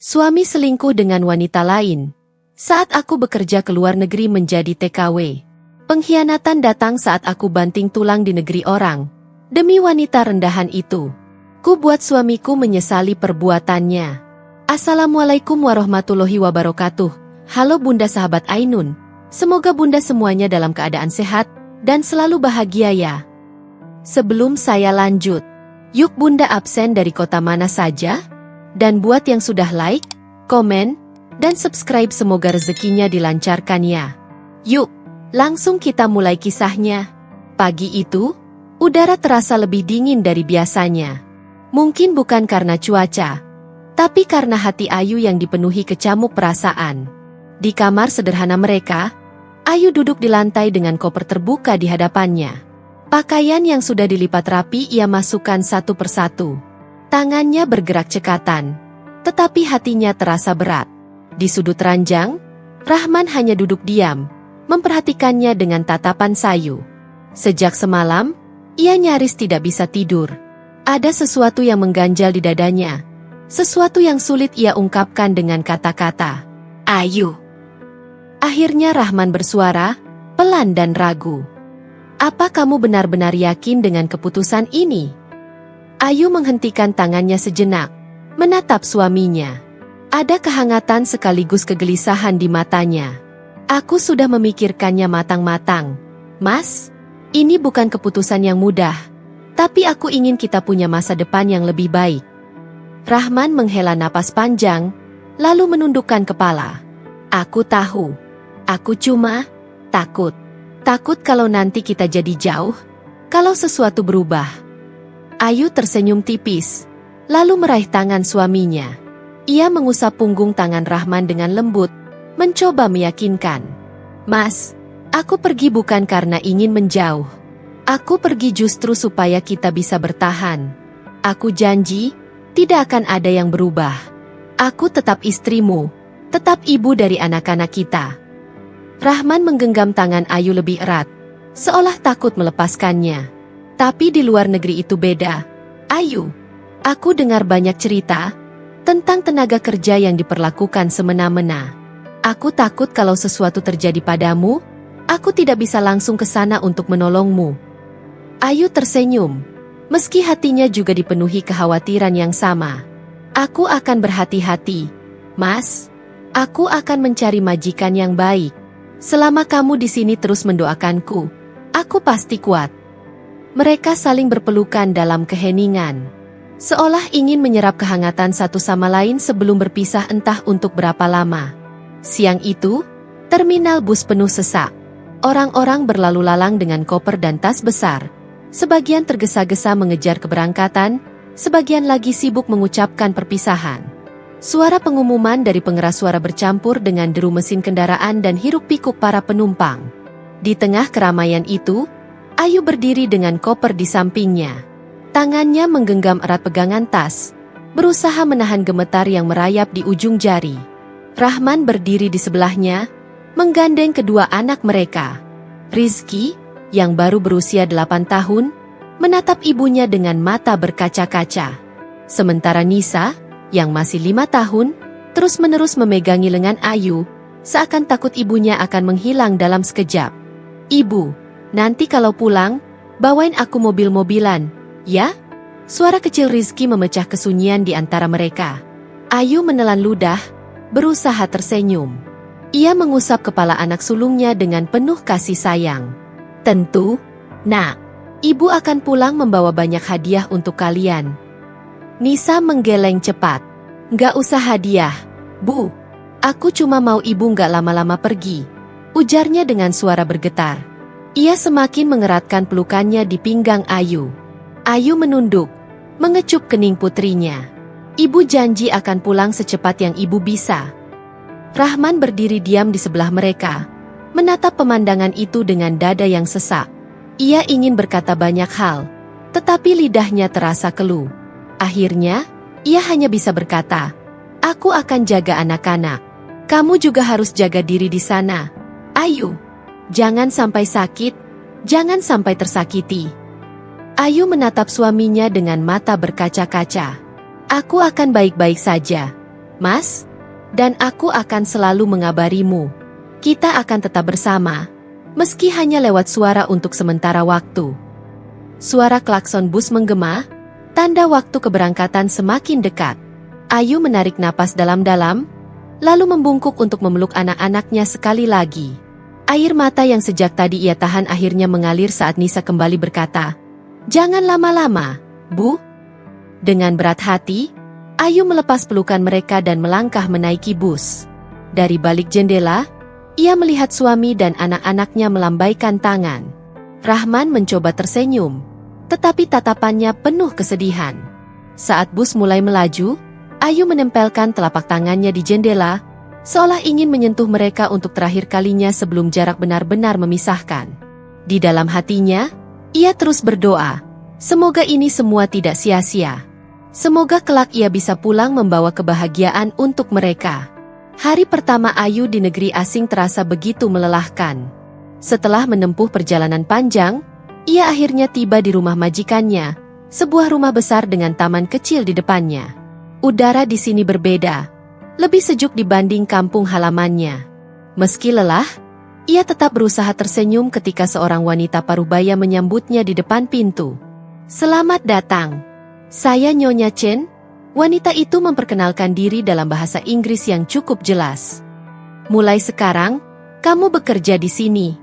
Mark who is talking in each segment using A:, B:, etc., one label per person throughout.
A: Suami selingkuh dengan wanita lain. Saat aku bekerja ke luar negeri menjadi TKW. Pengkhianatan datang saat aku banting tulang di negeri orang. Demi wanita rendahan itu. Ku buat suamiku menyesali perbuatannya. Assalamualaikum warahmatullahi wabarakatuh. Halo Bunda sahabat Ainun. Semoga Bunda semuanya dalam keadaan sehat dan selalu bahagia ya. Sebelum saya lanjut, yuk Bunda absen dari kota mana saja? Dan buat yang sudah like, komen, dan subscribe semoga rezekinya dilancarkan ya. Yuk, langsung kita mulai kisahnya. Pagi itu, udara terasa lebih dingin dari biasanya. Mungkin bukan karena cuaca, tapi karena hati Ayu yang dipenuhi kecamuk perasaan. Di kamar sederhana mereka, Ayu duduk di lantai dengan koper terbuka di hadapannya. Pakaian yang sudah dilipat rapi ia masukkan satu persatu. Tangannya bergerak cekatan, tetapi hatinya terasa berat. Di sudut ranjang, Rahman hanya duduk diam, memperhatikannya dengan tatapan sayu. Sejak semalam, ia nyaris tidak bisa tidur. Ada sesuatu yang mengganjal di dadanya, sesuatu yang sulit ia ungkapkan dengan kata-kata. Ayu. Akhirnya Rahman bersuara, pelan dan ragu. Apa kamu benar-benar yakin dengan keputusan ini? Ayu menghentikan tangannya sejenak, menatap suaminya. Ada kehangatan sekaligus kegelisahan di matanya. Aku sudah memikirkannya matang-matang. Mas, ini bukan keputusan yang mudah, tapi aku ingin kita punya masa depan yang lebih baik. Rahman menghela napas panjang, lalu menundukkan kepala. Aku tahu. Aku cuma takut. Takut kalau nanti kita jadi jauh, kalau sesuatu berubah. Ayu tersenyum tipis, lalu meraih tangan suaminya. Ia mengusap punggung tangan Rahman dengan lembut, mencoba meyakinkan. Mas, aku pergi bukan karena ingin menjauh. Aku pergi justru supaya kita bisa bertahan. Aku janji, tidak akan ada yang berubah. Aku tetap istrimu, tetap ibu dari anak-anak kita. Rahman menggenggam tangan Ayu lebih erat, seolah takut melepaskannya. Tapi di luar negeri itu beda. Ayu, aku dengar banyak cerita tentang tenaga kerja yang diperlakukan semena-mena. Aku takut kalau sesuatu terjadi padamu, aku tidak bisa langsung ke sana untuk menolongmu. Ayu tersenyum, meski hatinya juga dipenuhi kekhawatiran yang sama. Aku akan berhati-hati, Mas. Aku akan mencari majikan yang baik. Selama kamu di sini terus mendoakanku, aku pasti kuat. Mereka saling berpelukan dalam keheningan, seolah ingin menyerap kehangatan satu sama lain sebelum berpisah entah untuk berapa lama. Siang itu, terminal bus penuh sesak. Orang-orang berlalu lalang dengan koper dan tas besar. Sebagian tergesa-gesa mengejar keberangkatan, sebagian lagi sibuk mengucapkan perpisahan. Suara pengumuman dari pengeras suara bercampur dengan deru mesin kendaraan dan hiruk-pikuk para penumpang. Di tengah keramaian itu, Ayu berdiri dengan koper di sampingnya. Tangannya menggenggam erat pegangan tas, berusaha menahan gemetar yang merayap di ujung jari. Rahman berdiri di sebelahnya, menggandeng kedua anak mereka. Rizky, yang baru berusia 8 tahun, menatap ibunya dengan mata berkaca-kaca. Sementara Nisa, yang masih 5 tahun, terus-menerus memegangi lengan Ayu, seakan takut ibunya akan menghilang dalam sekejap. Ibu, nanti kalau pulang, bawain aku mobil-mobilan, ya? Suara kecil Rizky memecah kesunyian di antara mereka. Ayu menelan ludah, berusaha tersenyum. Ia mengusap kepala anak sulungnya dengan penuh kasih sayang. Tentu, Nak. Ibu akan pulang membawa banyak hadiah untuk kalian. Nisa menggeleng cepat. Nggak usah hadiah, Bu. Aku cuma mau ibu nggak lama-lama pergi, ujarnya dengan suara bergetar. Ia semakin mengeratkan pelukannya di pinggang Ayu. Ayu menunduk, mengecup kening putrinya. Ibu janji akan pulang secepat yang ibu bisa. Rahman berdiri diam di sebelah mereka, menatap pemandangan itu dengan dada yang sesak. Ia ingin berkata banyak hal, tetapi lidahnya terasa keluh. Akhirnya, ia hanya bisa berkata, aku akan jaga anak-anak. Kamu juga harus jaga diri di sana, Ayu. Jangan sampai sakit, jangan sampai tersakiti. Ayu menatap suaminya dengan mata berkaca-kaca. Aku akan baik-baik saja. Mas. Dan aku akan selalu mengabarimu. Kita akan tetap bersama, meski hanya lewat suara untuk sementara waktu. Suara klakson bus menggema, tanda waktu keberangkatan semakin dekat. Ayu menarik napas dalam-dalam, lalu membungkuk untuk memeluk anak-anaknya sekali lagi. Air mata yang sejak tadi ia tahan akhirnya mengalir saat Nisa kembali berkata, "Jangan lama-lama, Bu." Dengan berat hati, Ayu melepas pelukan mereka dan melangkah menaiki bus. Dari balik jendela, ia melihat suami dan anak-anaknya melambaikan tangan. Rahman mencoba tersenyum, tetapi tatapannya penuh kesedihan. Saat bus mulai melaju, Ayu menempelkan telapak tangannya di jendela, seolah ingin menyentuh mereka untuk terakhir kalinya sebelum jarak benar-benar memisahkan. Di dalam hatinya, ia terus berdoa, semoga ini semua tidak sia-sia. Semoga kelak ia bisa pulang membawa kebahagiaan untuk mereka. Hari pertama Ayu di negeri asing terasa begitu melelahkan. Setelah menempuh perjalanan panjang, ia akhirnya tiba di rumah majikannya, sebuah rumah besar dengan taman kecil di depannya. Udara di sini berbeda, lebih sejuk dibanding kampung halamannya. Meski lelah, ia tetap berusaha tersenyum ketika seorang wanita parubaya menyambutnya di depan pintu. "Selamat datang. Saya Nyonya Chen." Wanita itu memperkenalkan diri dalam bahasa Inggris yang cukup jelas. "Mulai sekarang, kamu bekerja di sini."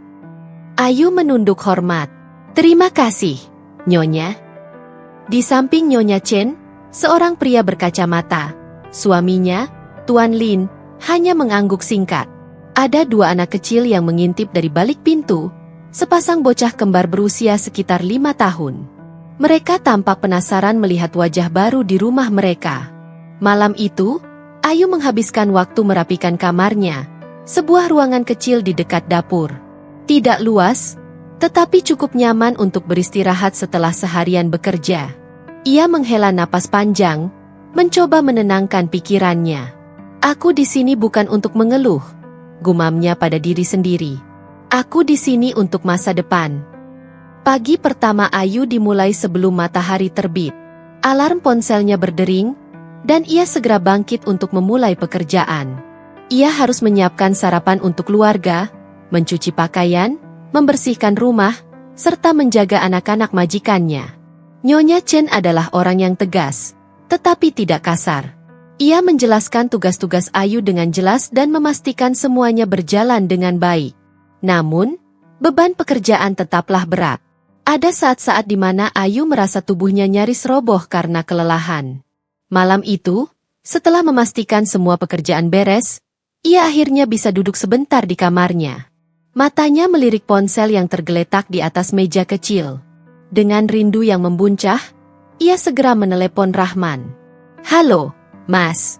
A: Ayu menunduk hormat. "Terima kasih, Nyonya." Di samping Nyonya Chen, seorang pria berkacamata, suaminya, Tuan Lin, hanya mengangguk singkat. Ada dua anak kecil yang mengintip dari balik pintu, sepasang bocah kembar berusia sekitar 5 tahun. Mereka tampak penasaran melihat wajah baru di rumah mereka. Malam itu, Ayu menghabiskan waktu merapikan kamarnya, sebuah ruangan kecil di dekat dapur. Tidak luas, tetapi cukup nyaman untuk beristirahat setelah seharian bekerja. Ia menghela napas panjang, mencoba menenangkan pikirannya. "Aku di sini bukan untuk mengeluh," gumamnya pada diri sendiri. "Aku di sini untuk masa depan." Pagi pertama Ayu dimulai sebelum matahari terbit. Alarm ponselnya berdering, dan ia segera bangkit untuk memulai pekerjaan. Ia harus menyiapkan sarapan untuk keluarga, mencuci pakaian, membersihkan rumah, serta menjaga anak-anak majikannya. Nyonya Chen adalah orang yang tegas, tetapi tidak kasar. Ia menjelaskan tugas-tugas Ayu dengan jelas dan memastikan semuanya berjalan dengan baik. Namun, beban pekerjaan tetaplah berat. Ada saat-saat di mana Ayu merasa tubuhnya nyaris roboh karena kelelahan. Malam itu, setelah memastikan semua pekerjaan beres, ia akhirnya bisa duduk sebentar di kamarnya. Matanya melirik ponsel yang tergeletak di atas meja kecil. Dengan rindu yang membuncah, ia segera menelepon Rahman. "Halo, Mas."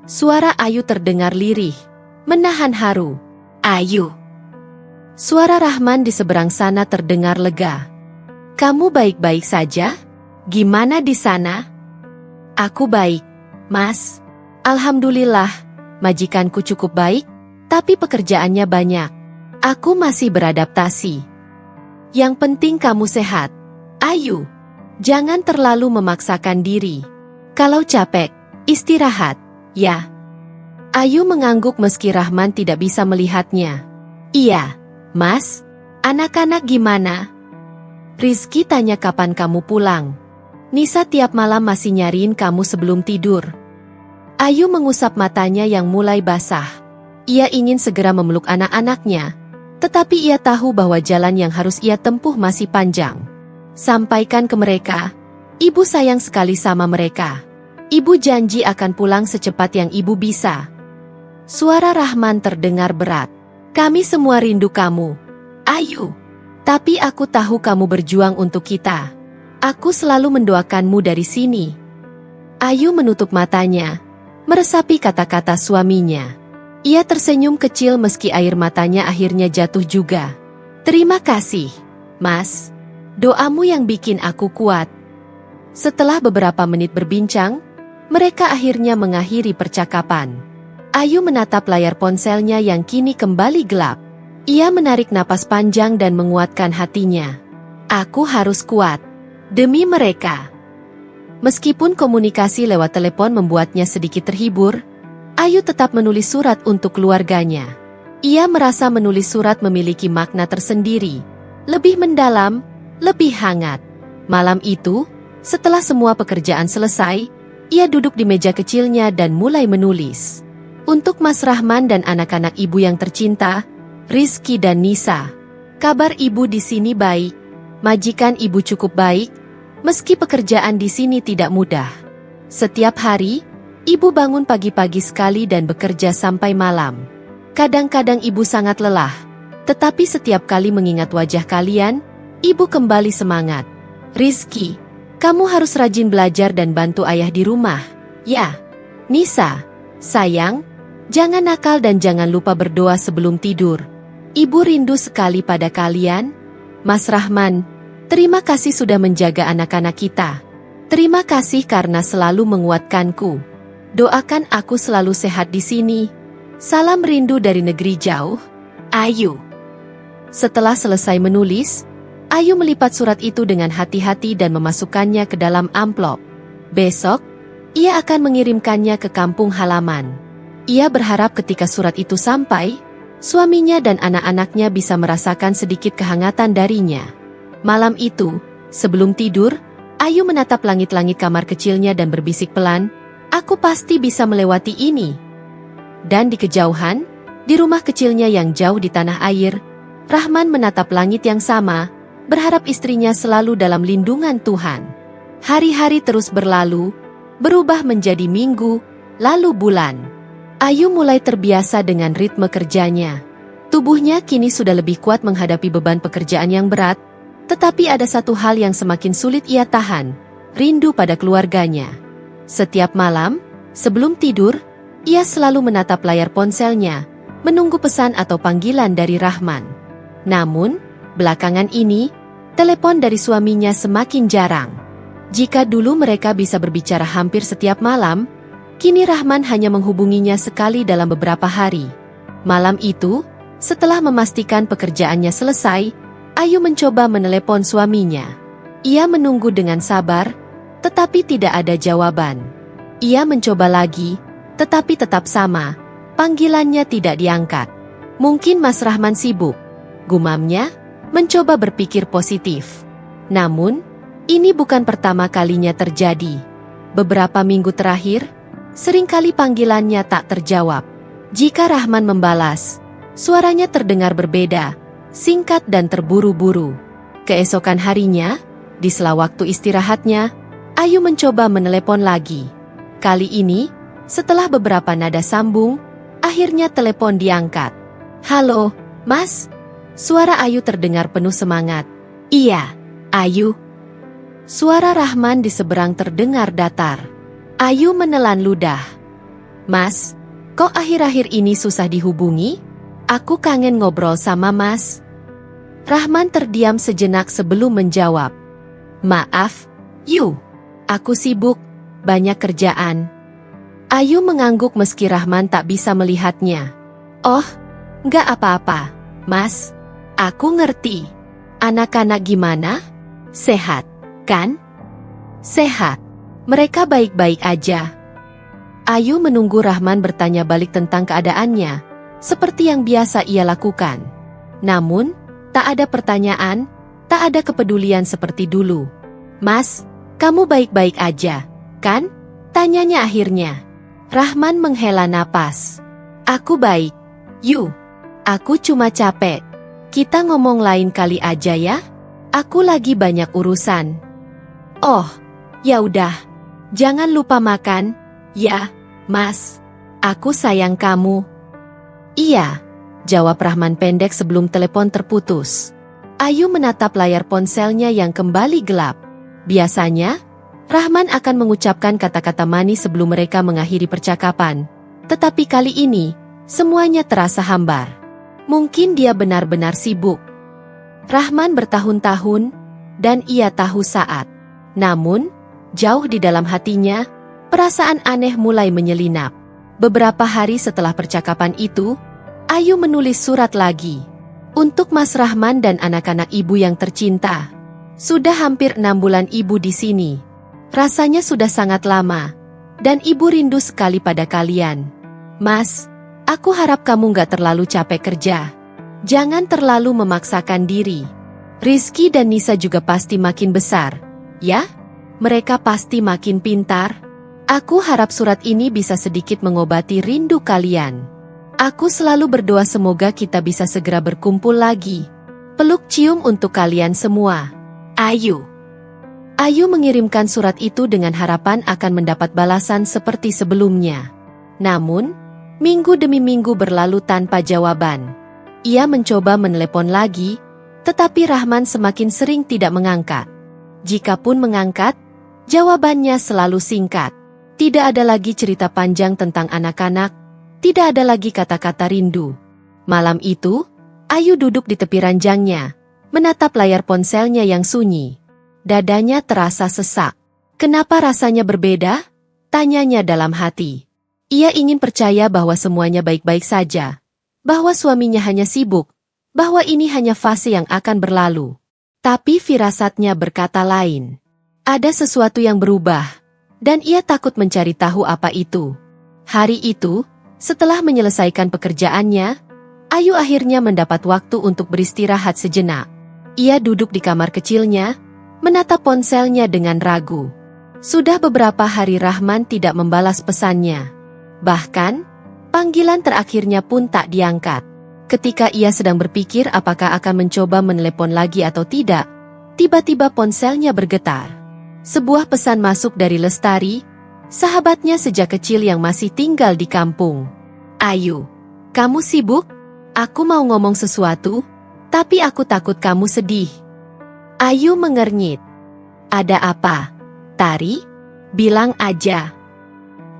A: Suara Ayu terdengar lirih, menahan haru. "Ayu." Suara Rahman di seberang sana terdengar lega. "Kamu baik-baik saja? Gimana di sana?" "Aku baik, Mas. Alhamdulillah, majikanku cukup baik, tapi pekerjaannya banyak. Aku masih beradaptasi. Yang penting kamu sehat, Ayu. Jangan terlalu memaksakan diri. Kalau capek, istirahat, ya." Ayu mengangguk meski Rahman tidak bisa melihatnya. "Iya, Mas. Anak-anak gimana?" "Rizky tanya kapan kamu pulang. Nisa tiap malam masih nyariin kamu sebelum tidur." Ayu mengusap matanya yang mulai basah. Ia ingin segera memeluk anak-anaknya, tetapi ia tahu bahwa jalan yang harus ia tempuh masih panjang. "Sampaikan ke mereka, Ibu sayang sekali sama mereka. Ibu janji akan pulang secepat yang Ibu bisa." Suara Rahman terdengar berat. "Kami semua rindu kamu, Ayu. Tapi aku tahu kamu berjuang untuk kita. Aku selalu mendoakanmu dari sini." Ayu menutup matanya, meresapi kata-kata suaminya. Ia tersenyum kecil meski air matanya akhirnya jatuh juga. "Terima kasih, Mas. Doamu yang bikin aku kuat." Setelah beberapa menit berbincang, mereka akhirnya mengakhiri percakapan. Ayu menatap layar ponselnya yang kini kembali gelap. Ia menarik napas panjang dan menguatkan hatinya. "Aku harus kuat. Demi mereka." Meskipun komunikasi lewat telepon membuatnya sedikit terhibur, Ayu tetap menulis surat untuk keluarganya. Ia merasa menulis surat memiliki makna tersendiri, lebih mendalam, lebih hangat. Malam itu, setelah semua pekerjaan selesai, ia duduk di meja kecilnya dan mulai menulis. Untuk Mas Rahman dan anak-anak ibu yang tercinta, Rizky dan Nisa. Kabar ibu di sini baik. Majikan ibu cukup baik, meski pekerjaan di sini tidak mudah. Setiap hari, ibu bangun pagi-pagi sekali dan bekerja sampai malam. Kadang-kadang ibu sangat lelah, tetapi setiap kali mengingat wajah kalian, ibu kembali semangat. Rizky, kamu harus rajin belajar dan bantu ayah di rumah, ya. Nisa, sayang, jangan nakal dan jangan lupa berdoa sebelum tidur. Ibu rindu sekali pada kalian. Mas Rahman, terima kasih sudah menjaga anak-anak kita. Terima kasih karena selalu menguatkanku. Doakan aku selalu sehat di sini. Salam rindu dari negeri jauh. Ayu. Setelah selesai menulis, Ayu melipat surat itu dengan hati-hati dan memasukkannya ke dalam amplop. Besok, ia akan mengirimkannya ke kampung halaman. Ia berharap ketika surat itu sampai, suaminya dan anak-anaknya bisa merasakan sedikit kehangatan darinya. Malam itu, sebelum tidur, Ayu menatap langit-langit kamar kecilnya dan berbisik pelan, "Aku pasti bisa melewati ini." Dan di kejauhan, di rumah kecilnya yang jauh di tanah air, Rahman menatap langit yang sama, berharap istrinya selalu dalam lindungan Tuhan. Hari-hari terus berlalu, berubah menjadi minggu, lalu bulan. Ayu mulai terbiasa dengan ritme kerjanya. Tubuhnya kini sudah lebih kuat menghadapi beban pekerjaan yang berat, tetapi ada satu hal yang semakin sulit ia tahan, rindu pada keluarganya. Setiap malam, sebelum tidur, ia selalu menatap layar ponselnya, menunggu pesan atau panggilan dari Rahman. Namun, belakangan ini, telepon dari suaminya semakin jarang. Jika dulu mereka bisa berbicara hampir setiap malam, kini Rahman hanya menghubunginya sekali dalam beberapa hari. Malam itu, setelah memastikan pekerjaannya selesai, Ayu mencoba menelepon suaminya. Ia menunggu dengan sabar, tetapi tidak ada jawaban. Ia mencoba lagi, tetapi tetap sama, panggilannya tidak diangkat. Mungkin Mas Rahman sibuk, gumamnya, mencoba berpikir positif. Namun, ini bukan pertama kalinya terjadi. Beberapa minggu terakhir, seringkali panggilannya tak terjawab. Jika Rahman membalas, suaranya terdengar berbeda, singkat dan terburu-buru. Keesokan harinya, di sela waktu istirahatnya, Ayu mencoba menelepon lagi. Kali ini, setelah beberapa nada sambung, akhirnya telepon diangkat. "Halo, Mas?" Suara Ayu terdengar penuh semangat. "Iya, Ayu." Suara Rahman di seberang terdengar datar. Ayu menelan ludah. "Mas, kok akhir-akhir ini susah dihubungi? Aku kangen ngobrol sama Mas." Rahman terdiam sejenak sebelum menjawab. "Maaf, Yu. Aku sibuk, banyak kerjaan." Ayu mengangguk meski Rahman tak bisa melihatnya. "Oh, nggak apa-apa, Mas. Aku ngerti. Anak-anak gimana? Sehat, kan?" "Sehat. Mereka baik-baik aja." Ayu menunggu Rahman bertanya balik tentang keadaannya, seperti yang biasa ia lakukan. Namun, tak ada pertanyaan, tak ada kepedulian seperti dulu. "Mas, kamu baik-baik aja, kan?" tanyanya akhirnya. Rahman menghela napas. "Aku baik, Yu. Aku cuma capek. Kita ngomong lain kali aja ya. Aku lagi banyak urusan." "Oh, ya udah. Jangan lupa makan, ya, Mas. Aku sayang kamu." "Iya," jawab Rahman pendek sebelum telepon terputus. Ayu menatap layar ponselnya yang kembali gelap. Biasanya, Rahman akan mengucapkan kata-kata manis sebelum mereka mengakhiri percakapan. Tetapi kali ini, semuanya terasa hambar. Mungkin dia benar-benar sibuk. Rahman bertahun-tahun, dan ia tahu saat. Namun, jauh di dalam hatinya, perasaan aneh mulai menyelinap. Beberapa hari setelah percakapan itu, Ayu menulis surat lagi. "Untuk Mas Rahman dan anak-anak ibu yang tercinta. Sudah hampir 6 bulan ibu di sini. Rasanya sudah sangat lama, dan ibu rindu sekali pada kalian. Mas, aku harap kamu gak terlalu capek kerja. Jangan terlalu memaksakan diri. Rizky dan Nisa juga pasti makin besar, ya? Mereka pasti makin pintar. Aku harap surat ini bisa sedikit mengobati rindu kalian. Aku selalu berdoa semoga kita bisa segera berkumpul lagi. Peluk cium untuk kalian semua. Ayu. Ayu mengirimkan surat itu dengan harapan akan mendapat balasan seperti sebelumnya. Namun, minggu demi minggu berlalu tanpa jawaban. Ia mencoba menelepon lagi, tetapi Rahman semakin sering tidak mengangkat. Jikapun mengangkat, jawabannya selalu singkat. Tidak ada lagi cerita panjang tentang anak-anak, tidak ada lagi kata-kata rindu. Malam itu, Ayu duduk di tepi ranjangnya, menatap layar ponselnya yang sunyi. Dadanya terasa sesak. Kenapa rasanya berbeda? Tanyanya dalam hati. Ia ingin percaya bahwa semuanya baik-baik saja, bahwa suaminya hanya sibuk, bahwa ini hanya fase yang akan berlalu. Tapi firasatnya berkata lain. Ada sesuatu yang berubah, dan ia takut mencari tahu apa itu. Hari itu, setelah menyelesaikan pekerjaannya, Ayu akhirnya mendapat waktu untuk beristirahat sejenak. Ia duduk di kamar kecilnya, menatap ponselnya dengan ragu. Sudah beberapa hari Rahman tidak membalas pesannya. Bahkan, panggilan terakhirnya pun tak diangkat. Ketika ia sedang berpikir apakah akan mencoba menelepon lagi atau tidak, tiba-tiba ponselnya bergetar. Sebuah pesan masuk dari Lestari, sahabatnya sejak kecil yang masih tinggal di kampung. Ayu, kamu sibuk? Aku mau ngomong sesuatu, tapi aku takut kamu sedih. Ayu mengernyit. Ada apa? Tari? Bilang aja.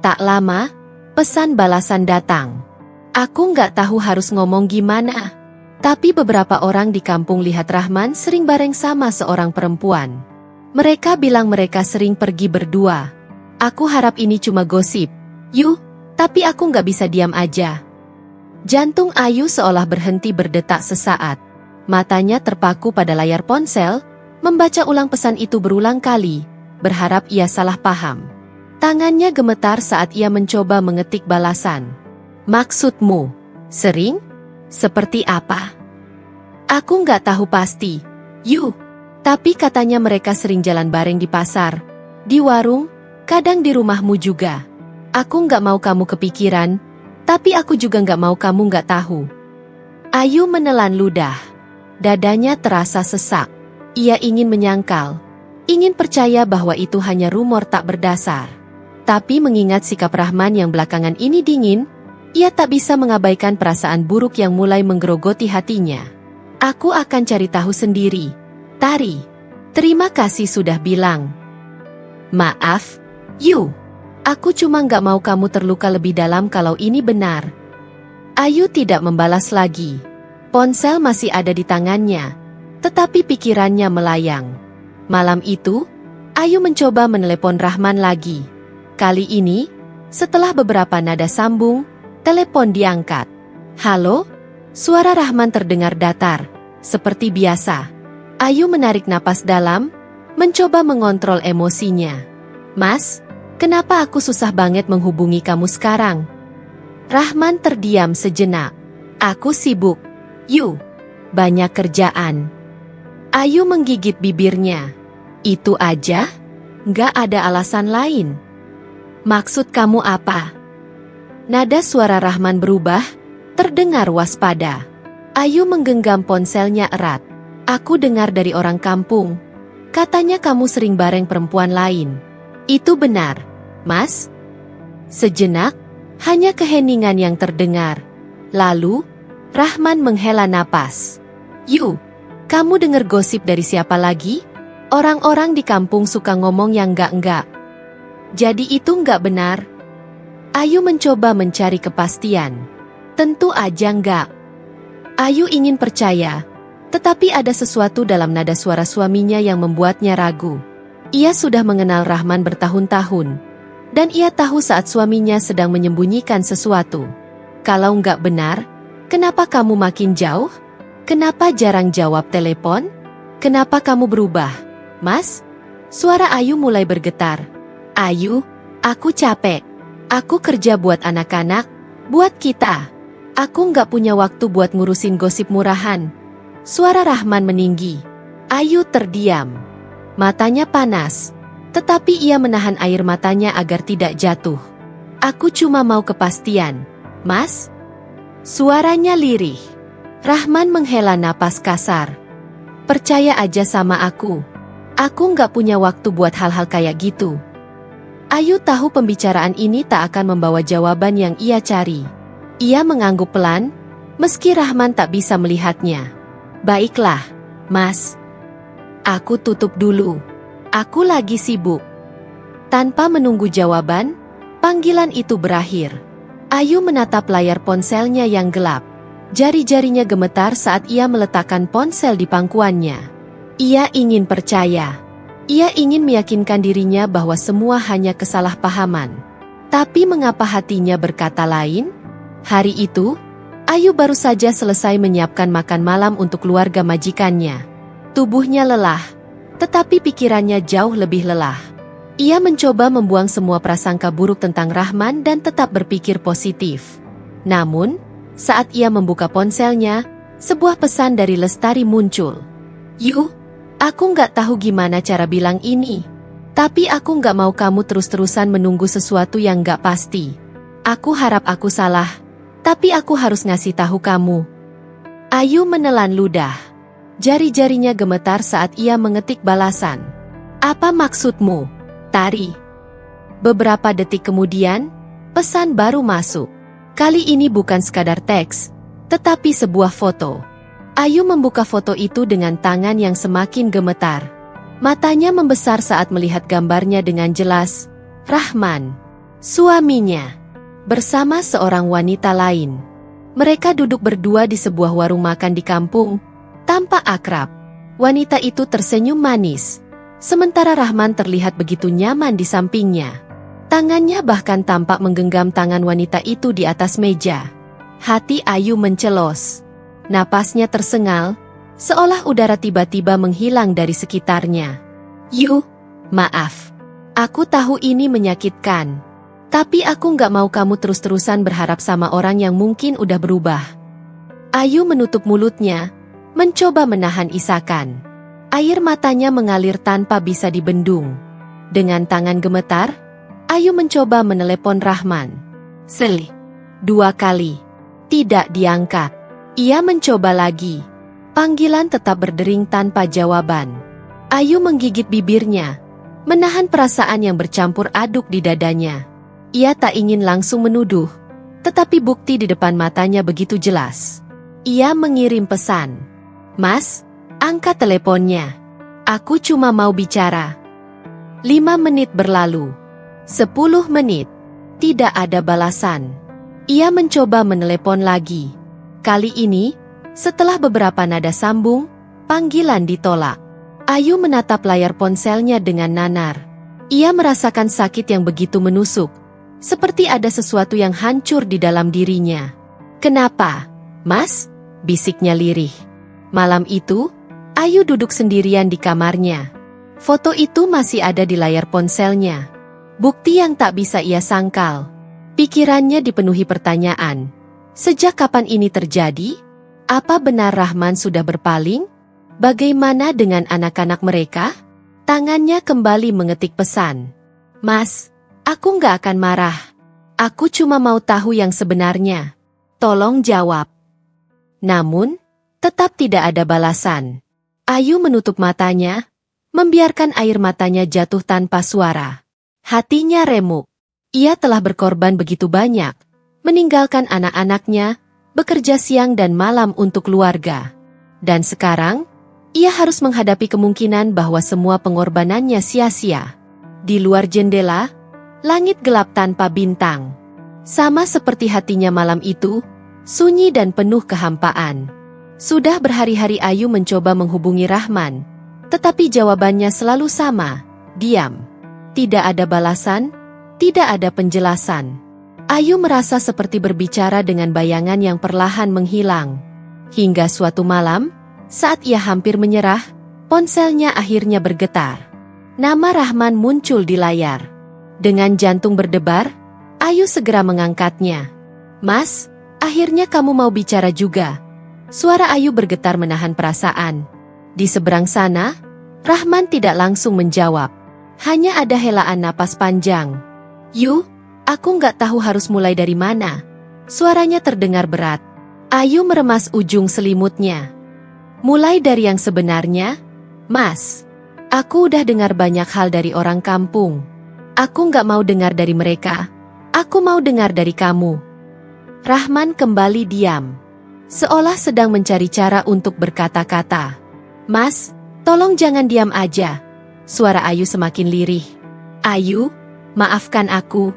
A: Tak lama, pesan balasan datang. Aku nggak tahu harus ngomong gimana. Tapi beberapa orang di kampung lihat Rahman sering bareng sama seorang perempuan. Mereka bilang mereka sering pergi berdua. Aku harap ini cuma gosip. Yuh, tapi aku nggak bisa diam aja. Jantung Ayu seolah berhenti berdetak sesaat. Matanya terpaku pada layar ponsel, membaca ulang pesan itu berulang kali, berharap ia salah paham. Tangannya gemetar saat ia mencoba mengetik balasan. Maksudmu, sering? Seperti apa? Aku nggak tahu pasti. Yuh, tapi katanya mereka sering jalan bareng di pasar, di warung, kadang di rumahmu juga. Aku nggak mau kamu kepikiran, tapi aku juga nggak mau kamu nggak tahu. Ayu menelan ludah. Dadanya terasa sesak. Ia ingin menyangkal, ingin percaya bahwa itu hanya rumor tak berdasar. Tapi mengingat sikap Rahman yang belakangan ini dingin, ia tak bisa mengabaikan perasaan buruk yang mulai menggerogoti hatinya. Aku akan cari tahu sendiri. Tari, terima kasih sudah bilang. Maaf, Yu. Aku cuma nggak mau kamu terluka lebih dalam kalau ini benar. Ayu tidak membalas lagi. Ponsel masih ada di tangannya, tetapi pikirannya melayang. Malam itu, Ayu mencoba menelepon Rahman lagi. Kali ini, setelah beberapa nada sambung, telepon diangkat. Halo? Suara Rahman terdengar datar, seperti biasa. Ayu menarik napas dalam, mencoba mengontrol emosinya. Mas, kenapa aku susah banget menghubungi kamu sekarang? Rahman terdiam sejenak. Aku sibuk. Yu, banyak kerjaan. Ayu menggigit bibirnya. Itu aja? Nggak ada alasan lain. Maksud kamu apa? Nada suara Rahman berubah, terdengar waspada. Ayu menggenggam ponselnya erat. Aku dengar dari orang kampung. Katanya kamu sering bareng perempuan lain. Itu benar, Mas? Sejenak, hanya keheningan yang terdengar. Lalu, Rahman menghela napas. Yu, kamu dengar gosip dari siapa lagi? Orang-orang di kampung suka ngomong yang enggak-enggak. Jadi itu enggak benar? Ayu mencoba mencari kepastian. Tentu aja enggak. Ayu ingin percaya, tetapi ada sesuatu dalam nada suara suaminya yang membuatnya ragu. Ia sudah mengenal Rahman bertahun-tahun, dan ia tahu saat suaminya sedang menyembunyikan sesuatu. Kalau enggak benar, kenapa kamu makin jauh? Kenapa jarang jawab telepon? Kenapa kamu berubah, Mas? Suara Ayu mulai bergetar. Ayu, aku capek. Aku kerja buat anak-anak, buat kita. Aku nggak punya waktu buat ngurusin gosip murahan. Suara Rahman meninggi. Ayu terdiam. Matanya panas. Tetapi ia menahan air matanya agar tidak jatuh. Aku cuma mau kepastian, Mas. Suaranya lirih. Rahman menghela napas kasar. Percaya aja sama aku. Aku nggak punya waktu buat hal-hal kayak gitu. Ayu tahu pembicaraan ini tak akan membawa jawaban yang ia cari. Ia mengangguk pelan, meski Rahman tak bisa melihatnya. Baiklah, Mas. Aku tutup dulu. Aku lagi sibuk. Tanpa menunggu jawaban, panggilan itu berakhir. Ayu menatap layar ponselnya yang gelap. Jari-jarinya gemetar saat ia meletakkan ponsel di pangkuannya. Ia ingin percaya. Ia ingin meyakinkan dirinya bahwa semua hanya kesalahpahaman. Tapi mengapa hatinya berkata lain? Hari itu, Ayu baru saja selesai menyiapkan makan malam untuk keluarga majikannya. Tubuhnya lelah, tetapi pikirannya jauh lebih lelah. Ia mencoba membuang semua prasangka buruk tentang Rahman dan tetap berpikir positif. Namun, saat ia membuka ponselnya, sebuah pesan dari Lestari muncul. Yu, aku nggak tahu gimana cara bilang ini. Tapi aku nggak mau kamu terus-terusan menunggu sesuatu yang nggak pasti. Aku harap aku salah, tapi aku harus ngasih tahu kamu. Ayu menelan ludah. Jari-jarinya gemetar saat ia mengetik balasan. Apa maksudmu, Tari? Beberapa detik kemudian, pesan baru masuk. Kali ini bukan sekadar teks, tetapi sebuah foto. Ayu membuka foto itu dengan tangan yang semakin gemetar. Matanya membesar saat melihat gambarnya dengan jelas. Rahman, suaminya, bersama seorang wanita lain. Mereka duduk berdua di sebuah warung makan di kampung. Tampak akrab, wanita itu tersenyum manis, sementara Rahman terlihat begitu nyaman di sampingnya. Tangannya bahkan tampak menggenggam tangan wanita itu di atas meja. Hati Ayu mencelos. Napasnya tersengal, seolah udara tiba-tiba menghilang dari sekitarnya. Yu, maaf. Aku tahu ini menyakitkan. Tapi aku nggak mau kamu terus-terusan berharap sama orang yang mungkin udah berubah. Ayu menutup mulutnya, mencoba menahan isakan. Air matanya mengalir tanpa bisa dibendung. Dengan tangan gemetar, Ayu mencoba menelepon Rahman. Seli. 2 kali. Tidak diangkat. Ia mencoba lagi. Panggilan tetap berdering tanpa jawaban. Ayu menggigit bibirnya, menahan perasaan yang bercampur aduk di dadanya. Ia tak ingin langsung menuduh, tetapi bukti di depan matanya begitu jelas. Ia mengirim pesan. Mas, angkat teleponnya. Aku cuma mau bicara. 5 menit berlalu. 10 menit. Tidak ada balasan. Ia mencoba menelepon lagi. Kali ini, setelah beberapa nada sambung, panggilan ditolak. Ayu menatap layar ponselnya dengan nanar. Ia merasakan sakit yang begitu menusuk, seperti ada sesuatu yang hancur di dalam dirinya. Kenapa, Mas? Bisiknya lirih. Malam itu, Ayu duduk sendirian di kamarnya. Foto itu masih ada di layar ponselnya. Bukti yang tak bisa ia sangkal. Pikirannya dipenuhi pertanyaan. Sejak kapan ini terjadi? Apa benar Rahman sudah berpaling? Bagaimana dengan anak-anak mereka? Tangannya kembali mengetik pesan. Mas, aku nggak akan marah. Aku cuma mau tahu yang sebenarnya. Tolong jawab. Namun, tetap tidak ada balasan. Ayu menutup matanya, membiarkan air matanya jatuh tanpa suara. Hatinya remuk. Ia telah berkorban begitu banyak, meninggalkan anak-anaknya, bekerja siang dan malam untuk keluarga. Dan sekarang, ia harus menghadapi kemungkinan bahwa semua pengorbanannya sia-sia. Di luar jendela, langit gelap tanpa bintang. Sama seperti hatinya malam itu, sunyi dan penuh kehampaan. Sudah berhari-hari Ayu mencoba menghubungi Rahman, tetapi jawabannya selalu sama, diam. Tidak ada balasan, tidak ada penjelasan. Ayu merasa seperti berbicara dengan bayangan yang perlahan menghilang. Hingga suatu malam, saat ia hampir menyerah, ponselnya akhirnya bergetar. Nama Rahman muncul di layar. Dengan jantung berdebar, Ayu segera mengangkatnya. "Mas, akhirnya kamu mau bicara juga." Suara Ayu bergetar menahan perasaan. Di seberang sana, Rahman tidak langsung menjawab. Hanya ada helaan napas panjang. "Yu, aku nggak tahu harus mulai dari mana." Suaranya terdengar berat. Ayu meremas ujung selimutnya. "Mulai dari yang sebenarnya, Mas. Aku udah dengar banyak hal dari orang kampung. Aku nggak mau dengar dari mereka. Aku mau dengar dari kamu." Rahman kembali diam, seolah sedang mencari cara untuk berkata-kata. "Mas, tolong jangan diam aja." Suara Ayu semakin lirih. "Ayu, maafkan aku."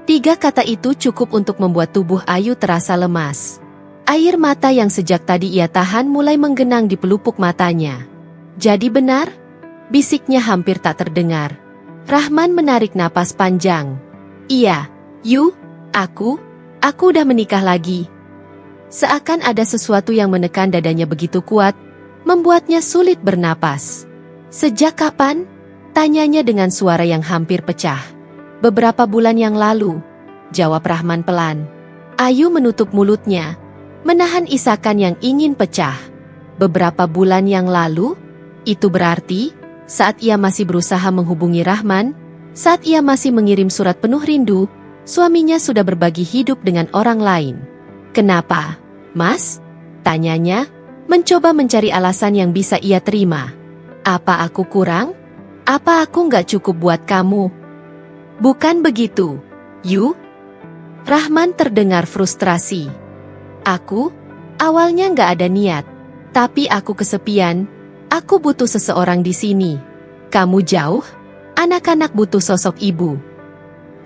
A: 3 kata itu cukup untuk membuat tubuh Ayu terasa lemas. Air mata yang sejak tadi ia tahan mulai menggenang di pelupuk matanya. "Jadi benar?" bisiknya hampir tak terdengar. Rahman menarik napas panjang. "Iya, Yu, aku udah menikah lagi." Seakan ada sesuatu yang menekan dadanya begitu kuat, membuatnya sulit bernapas. "Sejak kapan?" tanyanya dengan suara yang hampir pecah. "Beberapa bulan yang lalu," jawab Rahman pelan. Ayu menutup mulutnya, menahan isakan yang ingin pecah. Beberapa bulan yang lalu? Itu berarti, saat ia masih berusaha menghubungi Rahman, saat ia masih mengirim surat penuh rindu, suaminya sudah berbagi hidup dengan orang lain. "Kenapa, Mas?" tanyanya, mencoba mencari alasan yang bisa ia terima. "Apa aku kurang? Apa aku nggak cukup buat kamu?" "Bukan begitu, Yu." Rahman terdengar frustrasi. "Aku, awalnya nggak ada niat. Tapi aku kesepian. Aku butuh seseorang di sini. Kamu jauh, anak-anak butuh sosok ibu.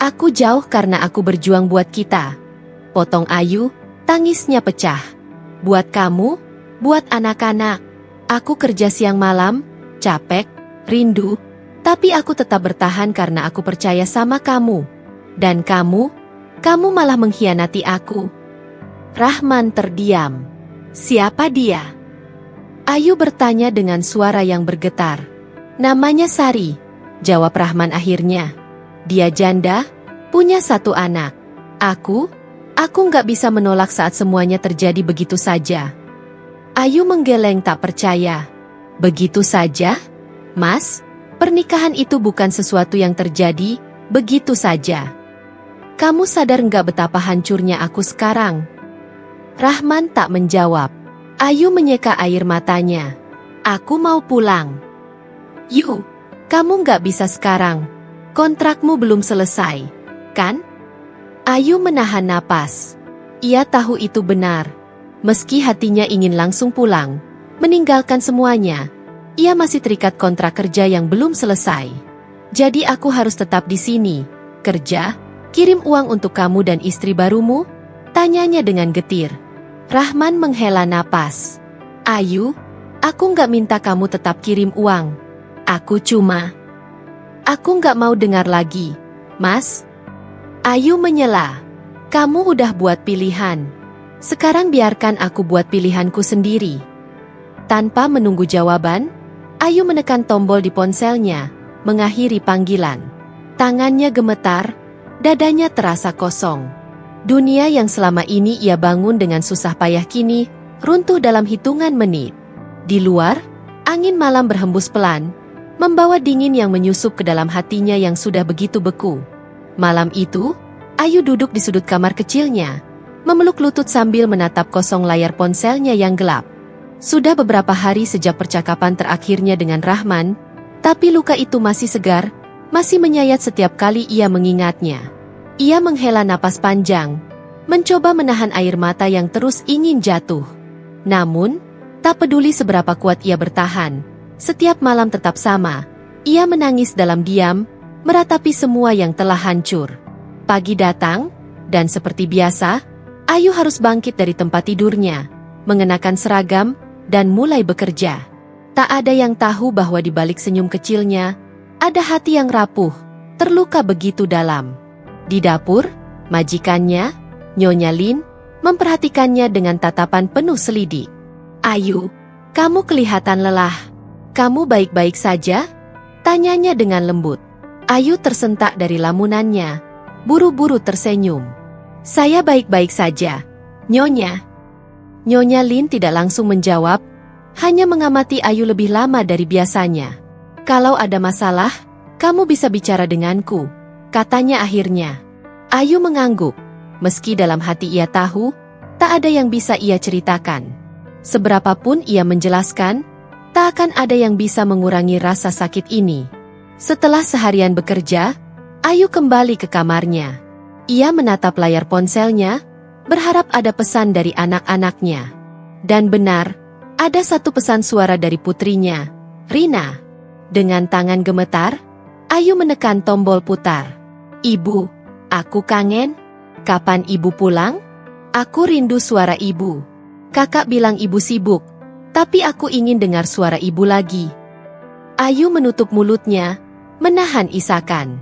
A: Aku jauh karena aku berjuang buat kita." Potong Ayu, tangisnya pecah. "Buat kamu, buat anak-anak. Aku kerja siang malam, capek, rindu. Tapi aku tetap bertahan karena aku percaya sama kamu. Dan kamu malah mengkhianati aku." Rahman terdiam. "Siapa dia?" Ayu bertanya dengan suara yang bergetar. "Namanya Sari," jawab Rahman akhirnya. "Dia janda, punya 1 anak. Aku nggak bisa menolak saat semuanya terjadi begitu saja." Ayu menggeleng tak percaya. "Begitu saja? Mas, pernikahan itu bukan sesuatu yang terjadi begitu saja. Kamu sadar nggak betapa hancurnya aku sekarang?" Rahman tak menjawab. Ayu menyeka air matanya. "Aku mau pulang." "Yu, kamu nggak bisa sekarang. Kontrakmu belum selesai, kan?" Ayu menahan napas. Ia tahu itu benar. Meski hatinya ingin langsung pulang, meninggalkan semuanya, ia masih terikat kontrak kerja yang belum selesai. "Jadi aku harus tetap di sini, kerja, kirim uang untuk kamu dan istri barumu?" tanyanya dengan getir. Rahman menghela napas. "Ayu, aku nggak minta kamu tetap kirim uang. Aku nggak mau dengar lagi, Mas." Ayu menyela. "Kamu udah buat pilihan. Sekarang biarkan aku buat pilihanku sendiri." Tanpa menunggu jawaban, Ayu menekan tombol di ponselnya, mengakhiri panggilan. Tangannya gemetar, dadanya terasa kosong. Dunia yang selama ini ia bangun dengan susah payah kini runtuh dalam hitungan menit. Di luar, angin malam berhembus pelan, membawa dingin yang menyusup ke dalam hatinya yang sudah begitu beku. Malam itu, Ayu duduk di sudut kamar kecilnya, memeluk lutut sambil menatap kosong layar ponselnya yang gelap. Sudah beberapa hari sejak percakapan terakhirnya dengan Rahman, tapi luka itu masih segar, masih menyayat setiap kali ia mengingatnya. Ia menghela napas panjang, mencoba menahan air mata yang terus ingin jatuh. Namun, tak peduli seberapa kuat ia bertahan, setiap malam tetap sama. Ia menangis dalam diam, meratapi semua yang telah hancur. Pagi datang, dan seperti biasa, Ayu harus bangkit dari tempat tidurnya, mengenakan seragam, dan mulai bekerja. Tak ada yang tahu bahwa di balik senyum kecilnya, ada hati yang rapuh, terluka begitu dalam. Di dapur, majikannya, Nyonya Lin, memperhatikannya dengan tatapan penuh selidik. "Ayu, kamu kelihatan lelah. Kamu baik-baik saja?" Tanyanya dengan lembut. Ayu tersentak dari lamunannya, buru-buru tersenyum. Saya baik-baik saja, Nyonya. Nyonya Lin tidak langsung menjawab, hanya mengamati Ayu lebih lama dari biasanya. Kalau ada masalah, kamu bisa bicara denganku, katanya akhirnya. Ayu mengangguk, meski dalam hati ia tahu, tak ada yang bisa ia ceritakan. Seberapapun ia menjelaskan, tak akan ada yang bisa mengurangi rasa sakit ini. Setelah seharian bekerja, Ayu kembali ke kamarnya. Ia menatap layar ponselnya, berharap ada pesan dari anak-anaknya. Dan benar, ada satu pesan suara dari putrinya, Rina. Dengan tangan gemetar, Ayu menekan tombol putar. Ibu, aku kangen. Kapan ibu pulang? Aku rindu suara ibu. Kakak bilang ibu sibuk, tapi aku ingin dengar suara ibu lagi. Ayu menutup mulutnya, menahan isakan.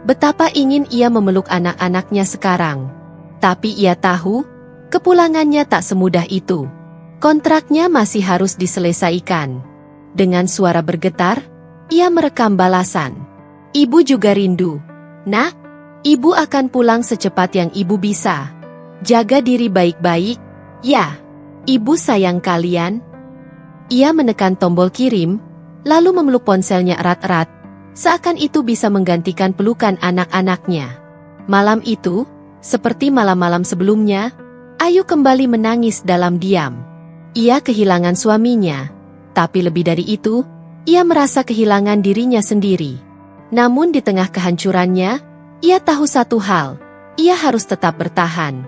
A: Betapa ingin ia memeluk anak-anaknya sekarang. Tapi ia tahu, kepulangannya tak semudah itu. Kontraknya masih harus diselesaikan. Dengan suara bergetar, ia merekam balasan. Ibu juga rindu. Nak, ibu akan pulang secepat yang ibu bisa. Jaga diri baik-baik, ya. Ibu sayang kalian. Ia menekan tombol kirim, lalu memeluk ponselnya erat-erat. Seakan itu bisa menggantikan pelukan anak-anaknya. Malam itu, seperti malam-malam sebelumnya, Ayu kembali menangis dalam diam. Ia kehilangan suaminya, tapi lebih dari itu, ia merasa kehilangan dirinya sendiri. Namun di tengah kehancurannya, ia tahu satu hal, ia harus tetap bertahan.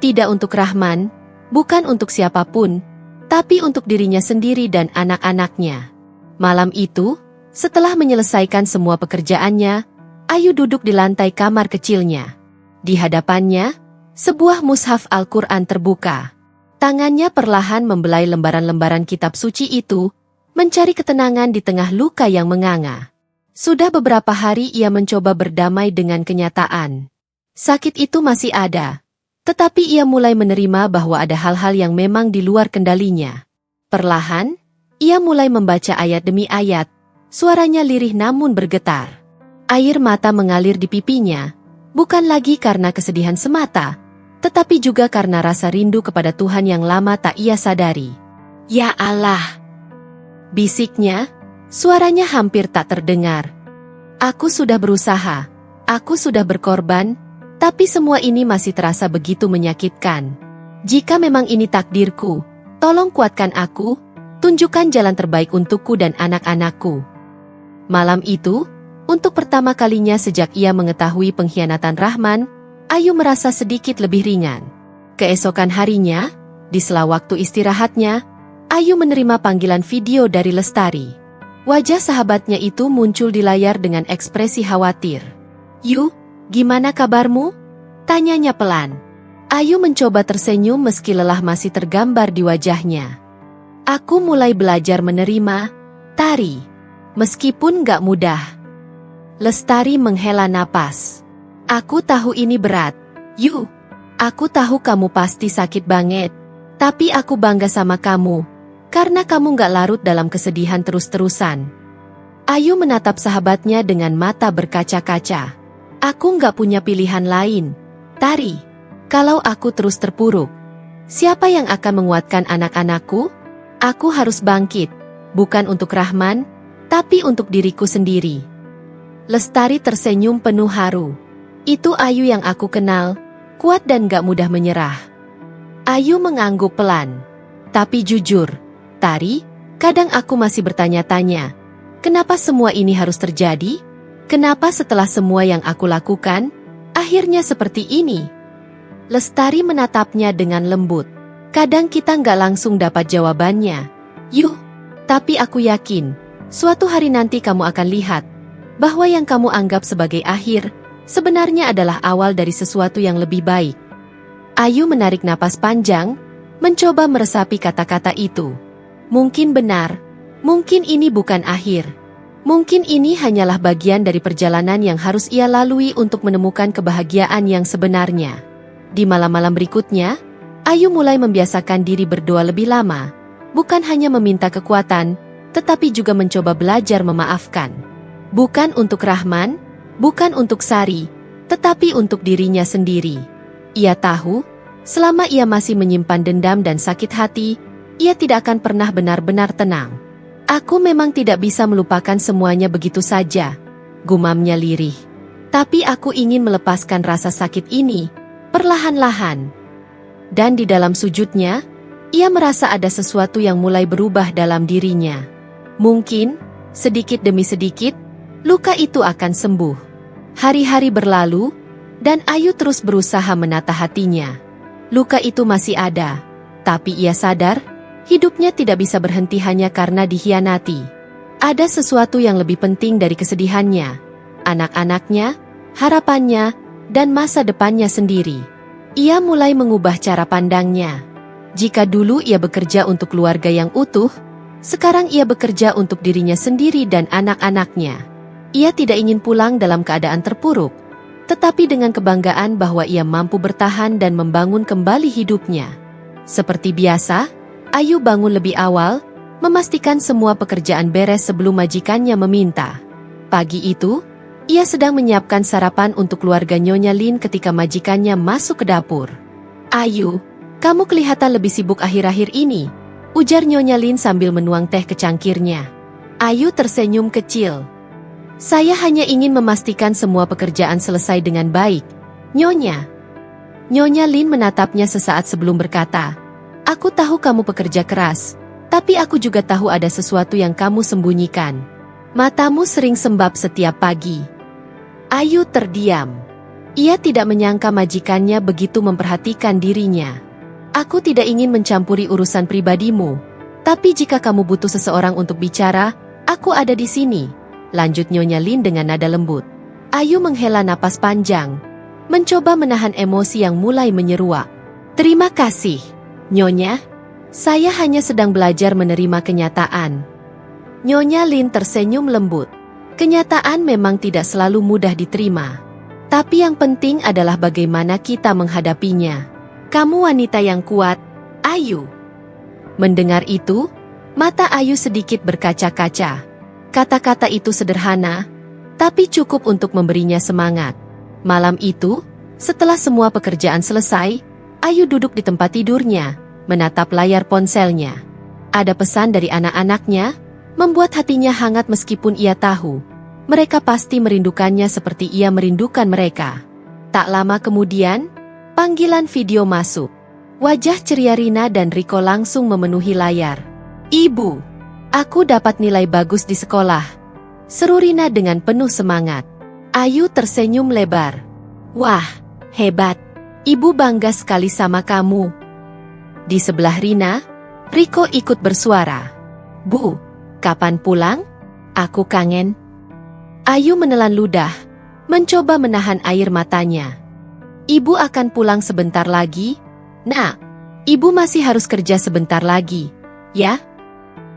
A: Tidak untuk Rahman, bukan untuk siapapun, tapi untuk dirinya sendiri dan anak-anaknya. Malam itu, setelah menyelesaikan semua pekerjaannya, Ayu duduk di lantai kamar kecilnya. Di hadapannya, sebuah mushaf Al-Quran terbuka. Tangannya perlahan membelai lembaran-lembaran kitab suci itu, mencari ketenangan di tengah luka yang menganga. Sudah beberapa hari ia mencoba berdamai dengan kenyataan. Sakit itu masih ada, tetapi ia mulai menerima bahwa ada hal-hal yang memang di luar kendalinya. Perlahan, ia mulai membaca ayat demi ayat. Suaranya lirih namun bergetar. Air mata mengalir di pipinya, bukan lagi karena kesedihan semata, tetapi juga karena rasa rindu kepada Tuhan yang lama tak ia sadari. Ya Allah! Bisiknya, suaranya hampir tak terdengar. Aku sudah berusaha, aku sudah berkorban, tapi semua ini masih terasa begitu menyakitkan. Jika memang ini takdirku, tolong kuatkan aku, tunjukkan jalan terbaik untukku dan anak-anakku. Malam itu, untuk pertama kalinya sejak ia mengetahui pengkhianatan Rahman, Ayu merasa sedikit lebih ringan. Keesokan harinya, di sela waktu istirahatnya, Ayu menerima panggilan video dari Lestari. Wajah sahabatnya itu muncul di layar dengan ekspresi khawatir. "Yu, gimana kabarmu?" tanyanya pelan. Ayu mencoba tersenyum meski lelah masih tergambar di wajahnya. "Aku mulai belajar menerima, Tari. Meskipun gak mudah." Lestari menghela napas. "Aku tahu ini berat, Yu. Aku tahu kamu pasti sakit banget. Tapi aku bangga sama kamu, karena kamu gak larut dalam kesedihan terus-terusan." Ayu menatap sahabatnya dengan mata berkaca-kaca. "Aku gak punya pilihan lain, Tari. Kalau aku terus terpuruk, siapa yang akan menguatkan anak-anakku? Aku harus bangkit, bukan untuk Rahman, tapi untuk diriku sendiri." Lestari tersenyum penuh haru. "Itu Ayu yang aku kenal, kuat dan gak mudah menyerah." Ayu mengangguk pelan. "Tapi jujur, Tari, kadang aku masih bertanya-tanya, kenapa semua ini harus terjadi? Kenapa setelah semua yang aku lakukan, akhirnya seperti ini?" Lestari menatapnya dengan lembut. "Kadang kita gak langsung dapat jawabannya, Yu. Tapi aku yakin, suatu hari nanti kamu akan lihat bahwa yang kamu anggap sebagai akhir, sebenarnya adalah awal dari sesuatu yang lebih baik." Ayu menarik napas panjang, mencoba meresapi kata-kata itu. Mungkin benar, mungkin ini bukan akhir. Mungkin ini hanyalah bagian dari perjalanan yang harus ia lalui untuk menemukan kebahagiaan yang sebenarnya. Di malam-malam berikutnya, Ayu mulai membiasakan diri berdoa lebih lama, bukan hanya meminta kekuatan, tetapi juga mencoba belajar memaafkan. Bukan untuk Rahman, bukan untuk Sari, tetapi untuk dirinya sendiri. Ia tahu, selama ia masih menyimpan dendam dan sakit hati, ia tidak akan pernah benar-benar tenang. Aku memang tidak bisa melupakan semuanya begitu saja, gumamnya lirih. Tapi aku ingin melepaskan rasa sakit ini, perlahan-lahan. Dan di dalam sujudnya, ia merasa ada sesuatu yang mulai berubah dalam dirinya. Mungkin, sedikit demi sedikit, luka itu akan sembuh. Hari-hari berlalu, dan Ayu terus berusaha menata hatinya. Luka itu masih ada, tapi ia sadar, hidupnya tidak bisa berhenti hanya karena dikhianati. Ada sesuatu yang lebih penting dari kesedihannya, anak-anaknya, harapannya, dan masa depannya sendiri. Ia mulai mengubah cara pandangnya. Jika dulu ia bekerja untuk keluarga yang utuh, sekarang ia bekerja untuk dirinya sendiri dan anak-anaknya. Ia tidak ingin pulang dalam keadaan terpuruk, tetapi dengan kebanggaan bahwa ia mampu bertahan dan membangun kembali hidupnya. Seperti biasa, Ayu bangun lebih awal, memastikan semua pekerjaan beres sebelum majikannya meminta. Pagi itu, ia sedang menyiapkan sarapan untuk keluarga Nyonya Lin ketika majikannya masuk ke dapur. "Ayu, kamu kelihatan lebih sibuk akhir-akhir ini," ujar Nyonya Lin sambil menuang teh ke cangkirnya. Ayu tersenyum kecil. "Saya hanya ingin memastikan semua pekerjaan selesai dengan baik, Nyonya." Nyonya Lin menatapnya sesaat sebelum berkata, "Aku tahu kamu pekerja keras, tapi aku juga tahu ada sesuatu yang kamu sembunyikan. Matamu sering sembab setiap pagi." Ayu terdiam. Ia tidak menyangka majikannya begitu memperhatikan dirinya. "Aku tidak ingin mencampuri urusan pribadimu, tapi jika kamu butuh seseorang untuk bicara, aku ada di sini," lanjut Nyonya Lin dengan nada lembut. Ayu menghela napas panjang, mencoba menahan emosi yang mulai menyeruak. "Terima kasih, Nyonya. Saya hanya sedang belajar menerima kenyataan." Nyonya Lin tersenyum lembut. Kenyataan memang tidak selalu mudah diterima. Tapi yang penting adalah bagaimana kita menghadapinya. Kamu wanita yang kuat, Ayu. Mendengar itu, mata Ayu sedikit berkaca-kaca. Kata-kata itu sederhana, tapi cukup untuk memberinya semangat. Malam itu, setelah semua pekerjaan selesai, Ayu duduk di tempat tidurnya, menatap layar ponselnya. Ada pesan dari anak-anaknya, membuat hatinya hangat meskipun ia tahu, mereka pasti merindukannya seperti ia merindukan mereka. Tak lama kemudian, panggilan video masuk. Wajah ceria Rina dan Riko langsung memenuhi layar. "Ibu, aku dapat nilai bagus di sekolah," seru Rina dengan penuh semangat. Ayu tersenyum lebar. "Wah, hebat. Ibu bangga sekali sama kamu." Di sebelah Rina, Riko ikut bersuara. "Bu, kapan pulang? Aku kangen." Ayu menelan ludah, mencoba menahan air matanya. "Ibu akan pulang sebentar lagi, Nak. Ibu masih harus kerja sebentar lagi, ya?"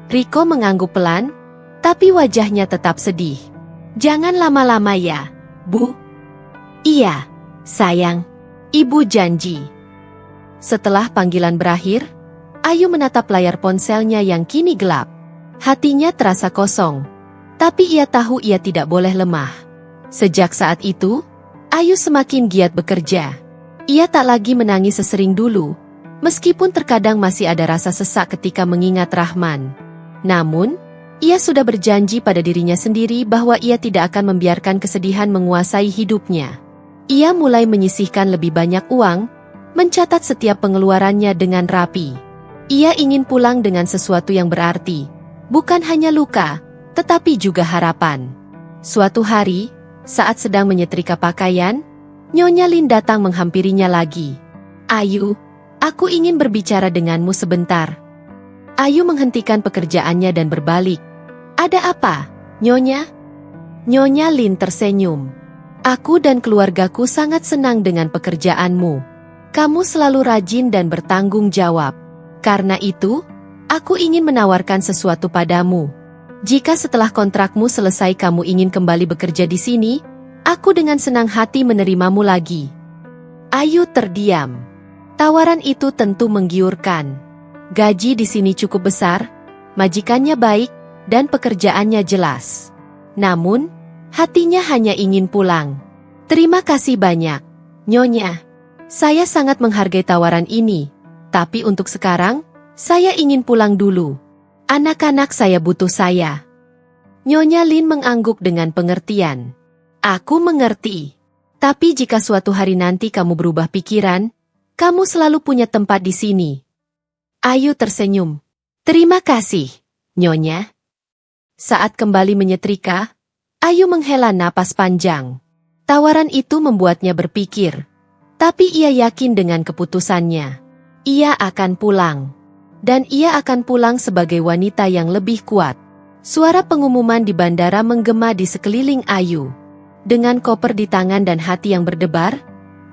A: Riko mengangguk pelan, tapi wajahnya tetap sedih. "Jangan lama-lama ya, Bu." "Iya, sayang. Ibu janji." Setelah panggilan berakhir, Ayu menatap layar ponselnya yang kini gelap. Hatinya terasa kosong, tapi ia tahu ia tidak boleh lemah. Sejak saat itu, Ayu semakin giat bekerja. Ia tak lagi menangis sesering dulu, meskipun terkadang masih ada rasa sesak ketika mengingat Rahman. Namun, ia sudah berjanji pada dirinya sendiri bahwa ia tidak akan membiarkan kesedihan menguasai hidupnya. Ia mulai menyisihkan lebih banyak uang, mencatat setiap pengeluarannya dengan rapi. Ia ingin pulang dengan sesuatu yang berarti, bukan hanya luka, tetapi juga harapan. Suatu hari, saat sedang menyetrika pakaian, Nyonya Lin datang menghampirinya lagi. "Ayu, aku ingin berbicara denganmu sebentar." Ayu menghentikan pekerjaannya dan berbalik. "Ada apa, Nyonya?" Nyonya Lin tersenyum. "Aku dan keluargaku sangat senang dengan pekerjaanmu. Kamu selalu rajin dan bertanggung jawab. Karena itu, aku ingin menawarkan sesuatu padamu. Jika setelah kontrakmu selesai kamu ingin kembali bekerja di sini, aku dengan senang hati menerimamu lagi." Ayu terdiam. Tawaran itu tentu menggiurkan. Gaji di sini cukup besar, majikannya baik, dan pekerjaannya jelas. Namun, Hatinya hanya ingin pulang. Terima kasih banyak, Nyonya. Saya sangat menghargai tawaran ini, tapi untuk sekarang, saya ingin pulang dulu. Anak-anak saya butuh saya. Nyonya Lin mengangguk dengan pengertian. Aku mengerti. Tapi jika suatu hari nanti kamu berubah pikiran, kamu selalu punya tempat di sini. Ayu tersenyum. Terima kasih, Nyonya. Saat kembali menyetrika, Ayu menghela napas panjang. Tawaran itu membuatnya berpikir. Tapi ia yakin dengan keputusannya. Ia akan pulang. Dan ia akan pulang sebagai wanita yang lebih kuat. Suara pengumuman di bandara menggema di sekeliling Ayu. Dengan koper di tangan dan hati yang berdebar,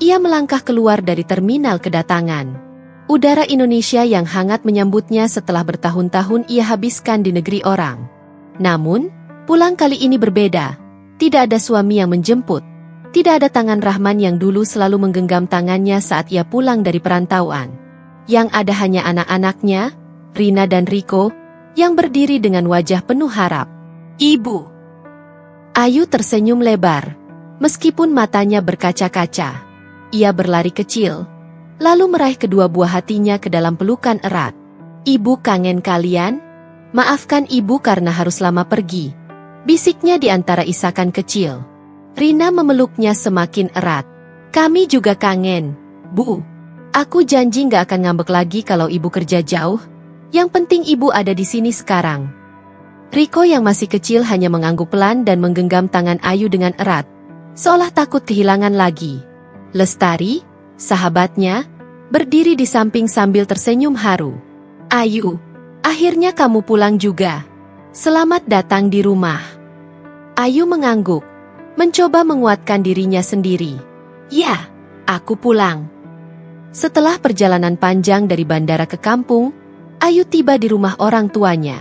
A: ia melangkah keluar dari terminal kedatangan. Udara Indonesia yang hangat menyambutnya setelah bertahun-tahun ia habiskan di negeri orang. Namun, pulang kali ini berbeda. Tidak ada suami yang menjemput. Tidak ada tangan Rahman yang dulu selalu menggenggam tangannya saat ia pulang dari perantauan. Yang ada hanya anak-anaknya, Rina dan Riko, yang berdiri dengan wajah penuh harap. Ibu. Ayu tersenyum lebar, meskipun matanya berkaca-kaca. Ia berlari kecil, lalu meraih kedua buah hatinya ke dalam pelukan erat. Ibu kangen kalian? Maafkan ibu karena harus lama pergi, bisiknya di antara isakan kecil. Rina memeluknya semakin erat. Kami juga kangen, Bu. Aku janji gak akan ngambek lagi kalau ibu kerja jauh. Yang penting ibu ada di sini sekarang. Riko yang masih kecil hanya mengangguk pelan dan menggenggam tangan Ayu dengan erat, seolah takut kehilangan lagi. Lestari, sahabatnya, berdiri di samping sambil tersenyum haru. Ayu, akhirnya kamu pulang juga. Selamat datang di rumah. Ayu mengangguk, mencoba menguatkan dirinya sendiri. Ya, aku pulang. Setelah perjalanan panjang dari bandara ke kampung, Ayu tiba di rumah orang tuanya.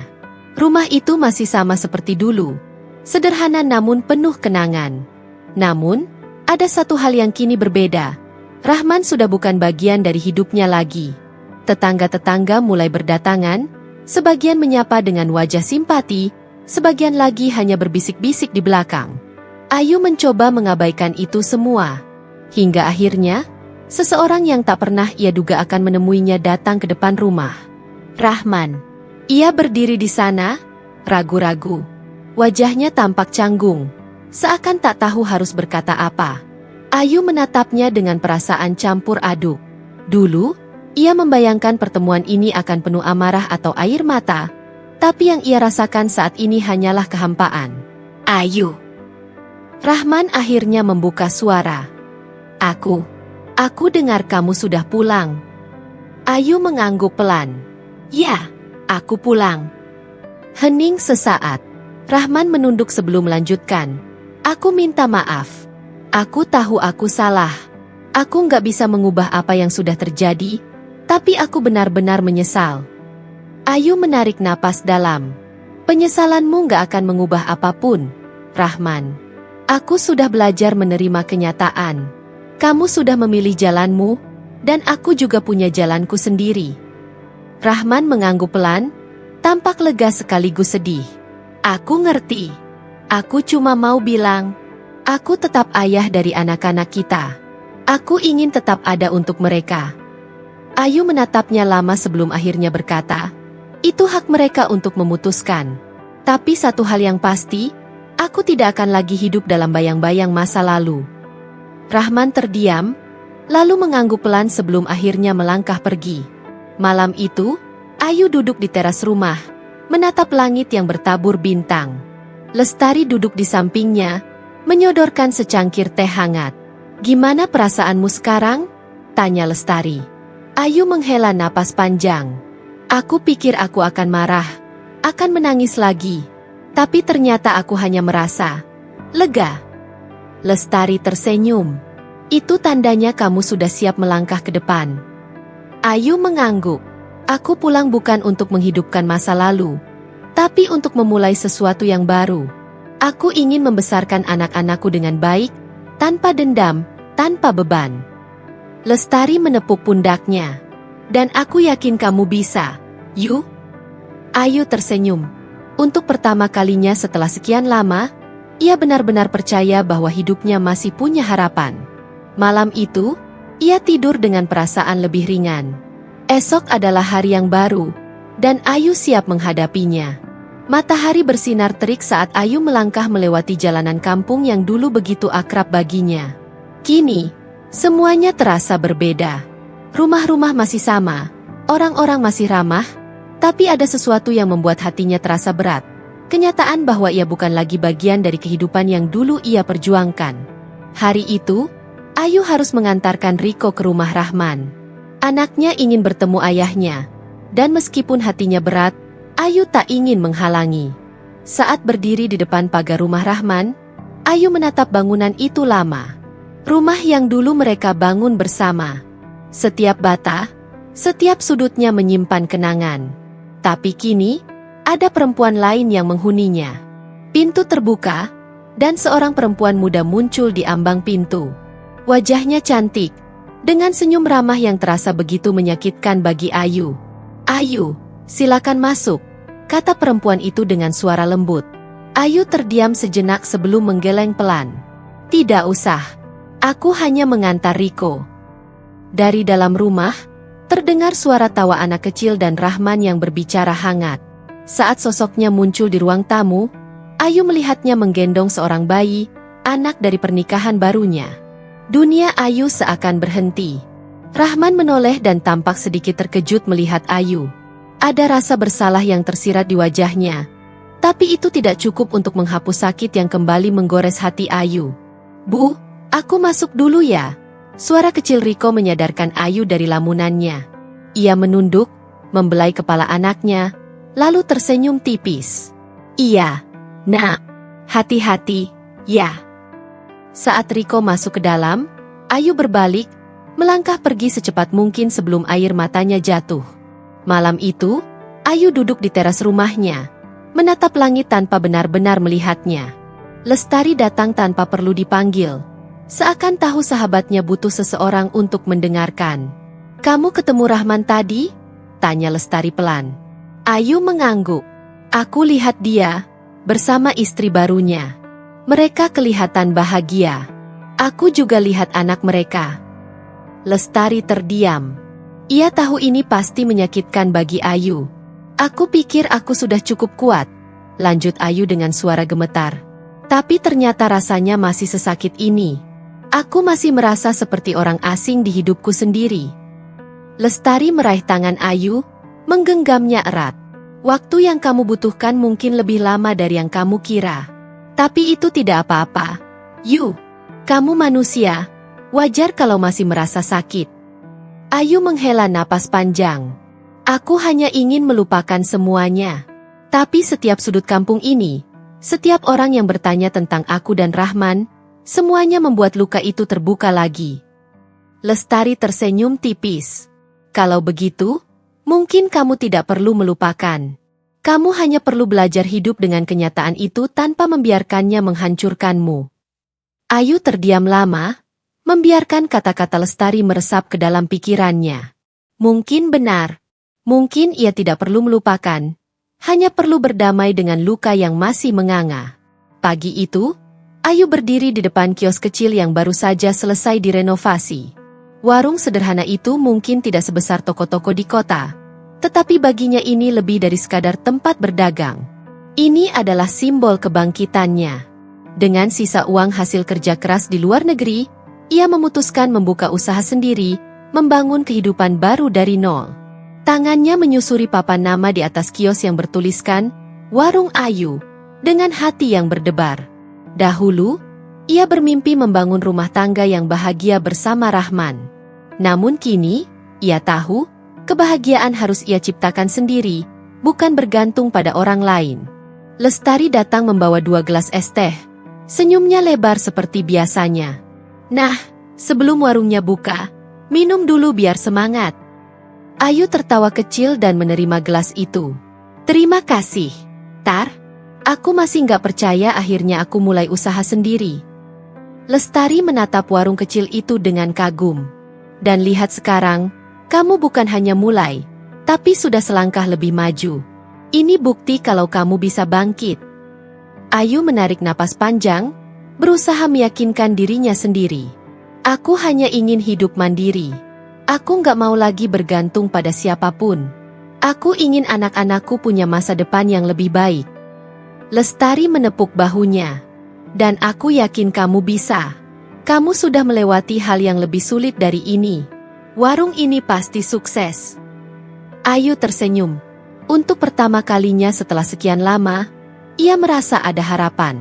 A: Rumah itu masih sama seperti dulu, sederhana namun penuh kenangan. Namun, ada satu hal yang kini berbeda. Rahman sudah bukan bagian dari hidupnya lagi. Tetangga-tetangga mulai berdatangan, sebagian menyapa dengan wajah simpati, sebagian lagi hanya berbisik-bisik di belakang. Ayu mencoba mengabaikan itu semua. Hingga akhirnya, seseorang yang tak pernah ia duga akan menemuinya datang ke depan rumah. Rahman. Ia berdiri di sana, ragu-ragu. Wajahnya tampak canggung, seakan tak tahu harus berkata apa. Ayu menatapnya dengan perasaan campur aduk. Dulu, ia membayangkan pertemuan ini akan penuh amarah atau air mata, tapi yang ia rasakan saat ini hanyalah kehampaan. Ayu. Rahman akhirnya membuka suara. Aku dengar kamu sudah pulang. Ayu mengangguk pelan. Ya, aku pulang. Hening sesaat. Rahman menunduk sebelum melanjutkan. Aku minta maaf. Aku tahu aku salah. Aku nggak bisa mengubah apa yang sudah terjadi, tapi aku benar-benar menyesal. Ayu menarik napas dalam. Penyesalanmu nggak akan mengubah apapun, Rahman. Aku sudah belajar menerima kenyataan. Kamu sudah memilih jalanmu, dan aku juga punya jalanku sendiri. Rahman mengangguk pelan, tampak lega sekaligus sedih. Aku ngerti. Aku cuma mau bilang, aku tetap ayah dari anak-anak kita. Aku ingin tetap ada untuk mereka. Ayu menatapnya lama sebelum akhirnya berkata, itu hak mereka untuk memutuskan. Tapi satu hal yang pasti, aku tidak akan lagi hidup dalam bayang-bayang masa lalu. Rahman terdiam, lalu mengangguk pelan sebelum akhirnya melangkah pergi. Malam itu, Ayu duduk di teras rumah, menatap langit yang bertabur bintang. Lestari duduk di sampingnya, menyodorkan secangkir teh hangat. Gimana perasaanmu sekarang? Tanya Lestari. Ayu menghela napas panjang. Aku pikir aku akan marah, akan menangis lagi. Tapi ternyata aku hanya merasa lega. Lestari tersenyum. Itu tandanya kamu sudah siap melangkah ke depan. Ayu mengangguk. Aku pulang bukan untuk menghidupkan masa lalu, tapi untuk memulai sesuatu yang baru. Aku ingin membesarkan anak-anakku dengan baik, tanpa dendam, tanpa beban. Lestari menepuk pundaknya. Dan aku yakin kamu bisa, Ayu tersenyum. Untuk pertama kalinya setelah sekian lama, Ia benar-benar percaya bahwa hidupnya masih punya harapan. Malam itu, ia tidur dengan perasaan lebih ringan. Esok adalah hari yang baru, dan Ayu siap menghadapinya. Matahari bersinar terik saat Ayu melangkah melewati jalanan kampung yang dulu begitu akrab baginya. Kini, semuanya terasa berbeda. Rumah-rumah masih sama, orang-orang masih ramah, tapi ada sesuatu yang membuat hatinya terasa berat. Kenyataan bahwa ia bukan lagi bagian dari kehidupan yang dulu ia perjuangkan. Hari itu, Ayu harus mengantarkan Riko ke rumah Rahman. Anaknya ingin bertemu ayahnya, dan meskipun hatinya berat, Ayu tak ingin menghalangi. Saat berdiri di depan pagar rumah Rahman, Ayu menatap bangunan itu lama. Rumah yang dulu mereka bangun bersama. Setiap bata, setiap sudutnya menyimpan kenangan. Tapi kini, ada perempuan lain yang menghuninya. Pintu terbuka, dan seorang perempuan muda muncul di ambang pintu. Wajahnya cantik, dengan senyum ramah yang terasa begitu menyakitkan bagi Ayu. "Ayu, silakan masuk," kata perempuan itu dengan suara lembut. Ayu terdiam sejenak sebelum menggeleng pelan. "Tidak usah, aku hanya mengantar Riko." Dari dalam rumah, terdengar suara tawa anak kecil dan Rahman yang berbicara hangat. Saat sosoknya muncul di ruang tamu, Ayu melihatnya menggendong seorang bayi, anak dari pernikahan barunya. Dunia Ayu seakan berhenti. Rahman menoleh dan tampak sedikit terkejut melihat Ayu. Ada rasa bersalah yang tersirat di wajahnya. Tapi itu tidak cukup untuk menghapus sakit yang kembali menggores hati Ayu. "Bu, aku masuk dulu ya." Suara kecil Riko menyadarkan Ayu dari lamunannya. Ia menunduk, membelai kepala anaknya, lalu tersenyum tipis. "Iya, Nak. Hati-hati, ya." Saat Riko masuk ke dalam, Ayu berbalik, melangkah pergi secepat mungkin sebelum air matanya jatuh. Malam itu, Ayu duduk di teras rumahnya, menatap langit tanpa benar-benar melihatnya. Lestari datang tanpa perlu dipanggil. Seakan tahu sahabatnya butuh seseorang untuk mendengarkan. "Kamu ketemu Rahman tadi?" tanya Lestari pelan. Ayu mengangguk. "Aku lihat dia bersama istri barunya. Mereka kelihatan bahagia. Aku juga lihat anak mereka." Lestari terdiam. Ia tahu ini pasti menyakitkan bagi Ayu. "Aku pikir aku sudah cukup kuat," lanjut Ayu dengan suara gemetar. "Tapi ternyata rasanya masih sesakit ini. Aku masih merasa seperti orang asing di hidupku sendiri." Lestari meraih tangan Ayu, menggenggamnya erat. "Waktu yang kamu butuhkan mungkin lebih lama dari yang kamu kira. Tapi itu tidak apa-apa. Yu, kamu manusia, wajar kalau masih merasa sakit." Ayu menghela napas panjang. "Aku hanya ingin melupakan semuanya. Tapi setiap sudut kampung ini, setiap orang yang bertanya tentang aku dan Rahman, semuanya membuat luka itu terbuka lagi." Lestari tersenyum tipis. "Kalau begitu, mungkin kamu tidak perlu melupakan. Kamu hanya perlu belajar hidup dengan kenyataan itu tanpa membiarkannya menghancurkanmu." Ayu terdiam lama, membiarkan kata-kata Lestari meresap ke dalam pikirannya. Mungkin benar. Mungkin ia tidak perlu melupakan. Hanya perlu berdamai dengan luka yang masih menganga. Pagi itu, Ayu berdiri di depan kios kecil yang baru saja selesai direnovasi. Warung sederhana itu mungkin tidak sebesar toko-toko di kota, tetapi baginya ini lebih dari sekadar tempat berdagang. Ini adalah simbol kebangkitannya. Dengan sisa uang hasil kerja keras di luar negeri, ia memutuskan membuka usaha sendiri, membangun kehidupan baru dari nol. Tangannya menyusuri papan nama di atas kios yang bertuliskan, "Warung Ayu," dengan hati yang berdebar. Dahulu, ia bermimpi membangun rumah tangga yang bahagia bersama Rahman. Namun kini, ia tahu, kebahagiaan harus ia ciptakan sendiri, bukan bergantung pada orang lain. Lestari datang membawa 2 gelas es teh. Senyumnya lebar seperti biasanya. "Nah, sebelum warungnya buka, minum dulu biar semangat." Ayu tertawa kecil dan menerima gelas itu. "Terima kasih, Tar. Aku masih nggak percaya akhirnya aku mulai usaha sendiri." Lestari menatap warung kecil itu dengan kagum. "Dan lihat sekarang, kamu bukan hanya mulai, tapi sudah selangkah lebih maju. Ini bukti kalau kamu bisa bangkit." Ayu menarik napas panjang, berusaha meyakinkan dirinya sendiri. Aku hanya ingin hidup mandiri. Aku nggak mau lagi bergantung pada siapapun. Aku ingin anak-anakku punya masa depan yang lebih baik. Lestari menepuk bahunya. Dan aku yakin kamu bisa. Kamu sudah melewati hal yang lebih sulit dari ini. Warung ini pasti sukses. Ayu tersenyum. Untuk pertama kalinya setelah sekian lama, ia merasa ada harapan.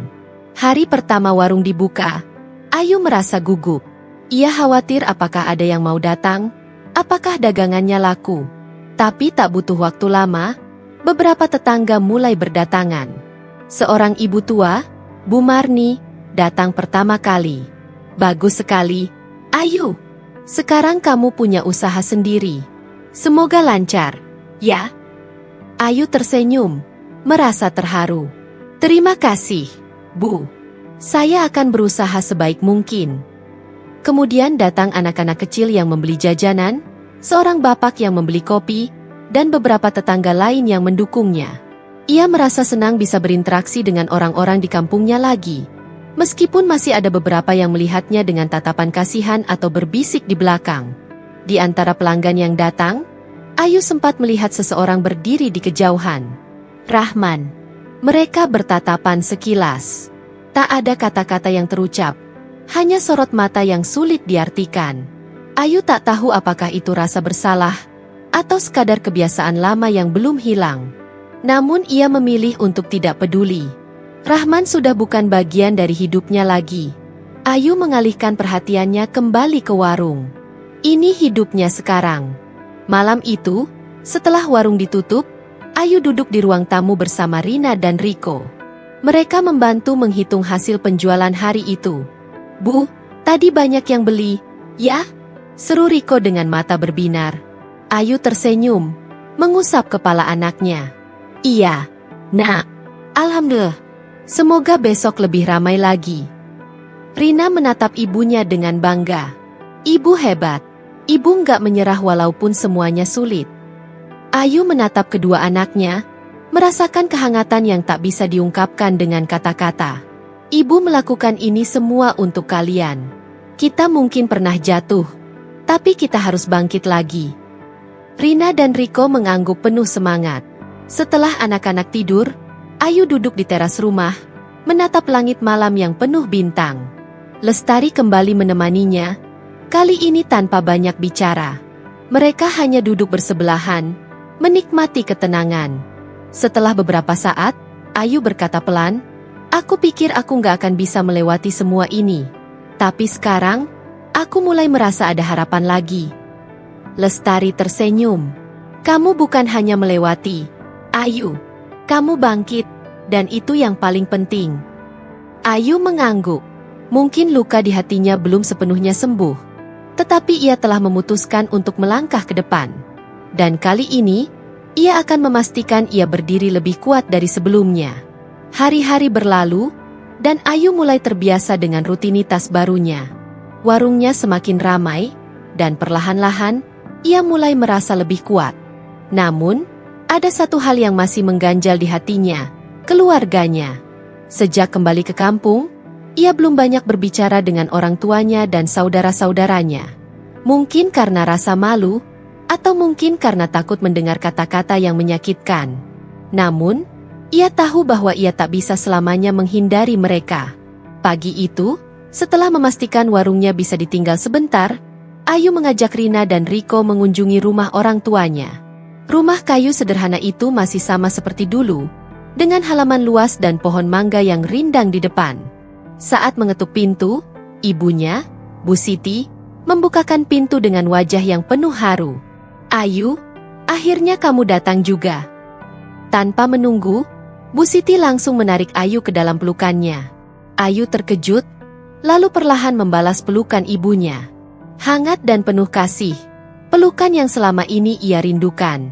A: Hari pertama warung dibuka, Ayu merasa gugup. Ia khawatir apakah ada yang mau datang, apakah dagangannya laku. Tapi tak butuh waktu lama, beberapa tetangga mulai berdatangan. Seorang ibu tua, Bu Marni, datang pertama kali. Bagus sekali, Ayu. Sekarang kamu punya usaha sendiri. Semoga lancar, ya? Ayu tersenyum, merasa terharu. Terima kasih, Bu. Saya akan berusaha sebaik mungkin. Kemudian datang anak-anak kecil yang membeli jajanan, seorang bapak yang membeli kopi, dan beberapa tetangga lain yang mendukungnya. Ia merasa senang bisa berinteraksi dengan orang-orang di kampungnya lagi. Meskipun masih ada beberapa yang melihatnya dengan tatapan kasihan atau berbisik di belakang. Di antara pelanggan yang datang, Ayu sempat melihat seseorang berdiri di kejauhan. Rahman. Mereka bertatapan sekilas. Tak ada kata-kata yang terucap. Hanya sorot mata yang sulit diartikan. Ayu tak tahu apakah itu rasa bersalah, atau sekadar kebiasaan lama yang belum hilang. Namun ia memilih untuk tidak peduli. Rahman sudah bukan bagian dari hidupnya lagi. Ayu mengalihkan perhatiannya kembali ke warung. Ini hidupnya sekarang. Malam itu, setelah warung ditutup, Ayu duduk di ruang tamu bersama Rina dan Riko. Mereka membantu menghitung hasil penjualan hari itu. Bu, tadi banyak yang beli, ya? Seru Riko dengan mata berbinar. Ayu tersenyum, mengusap kepala anaknya. Iya, Nak. Alhamdulillah. Semoga besok lebih ramai lagi. Rina menatap ibunya dengan bangga. Ibu hebat. Ibu nggak menyerah walaupun semuanya sulit. Ayu menatap kedua anaknya, merasakan kehangatan yang tak bisa diungkapkan dengan kata-kata. Ibu melakukan ini semua untuk kalian. Kita mungkin pernah jatuh, tapi kita harus bangkit lagi. Rina dan Riko mengangguk penuh semangat. Setelah anak-anak tidur, Ayu duduk di teras rumah, menatap langit malam yang penuh bintang. Lestari kembali menemaninya, kali ini tanpa banyak bicara. Mereka hanya duduk bersebelahan, menikmati ketenangan. Setelah beberapa saat, Ayu berkata pelan, aku pikir aku nggak akan bisa melewati semua ini. Tapi sekarang, aku mulai merasa ada harapan lagi. Lestari tersenyum. Kamu bukan hanya melewati, Ayu. Kamu bangkit, dan itu yang paling penting. Ayu mengangguk. Mungkin luka di hatinya belum sepenuhnya sembuh. Tetapi ia telah memutuskan untuk melangkah ke depan. Dan kali ini, ia akan memastikan ia berdiri lebih kuat dari sebelumnya. Hari-hari berlalu, dan Ayu mulai terbiasa dengan rutinitas barunya. Warungnya semakin ramai, dan perlahan-lahan, ia mulai merasa lebih kuat. Namun, ada satu hal yang masih mengganjal di hatinya, keluarganya. Sejak kembali ke kampung, ia belum banyak berbicara dengan orang tuanya dan saudara-saudaranya. Mungkin karena rasa malu, atau mungkin karena takut mendengar kata-kata yang menyakitkan. Namun, ia tahu bahwa ia tak bisa selamanya menghindari mereka. Pagi itu, setelah memastikan warungnya bisa ditinggal sebentar, Ayu mengajak Rina dan Riko mengunjungi rumah orang tuanya. Rumah kayu sederhana itu masih sama seperti dulu, dengan halaman luas dan pohon mangga yang rindang di depan. Saat mengetuk pintu, ibunya, Bu Siti, membukakan pintu dengan wajah yang penuh haru. Ayu, akhirnya kamu datang juga. Tanpa menunggu, Bu Siti langsung menarik Ayu ke dalam pelukannya. Ayu terkejut, lalu perlahan membalas pelukan ibunya. Hangat dan penuh kasih, pelukan yang selama ini ia rindukan.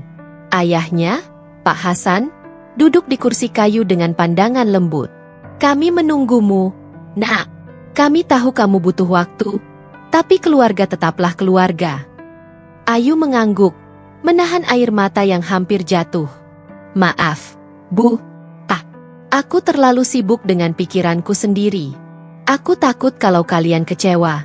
A: Ayahnya, Pak Hasan, duduk di kursi kayu dengan pandangan lembut. Kami menunggumu, Nak. Kami tahu kamu butuh waktu, tapi keluarga tetaplah keluarga. Ayu mengangguk, menahan air mata yang hampir jatuh. Maaf, Bu. Aku terlalu sibuk dengan pikiranku sendiri. Aku takut kalau kalian kecewa.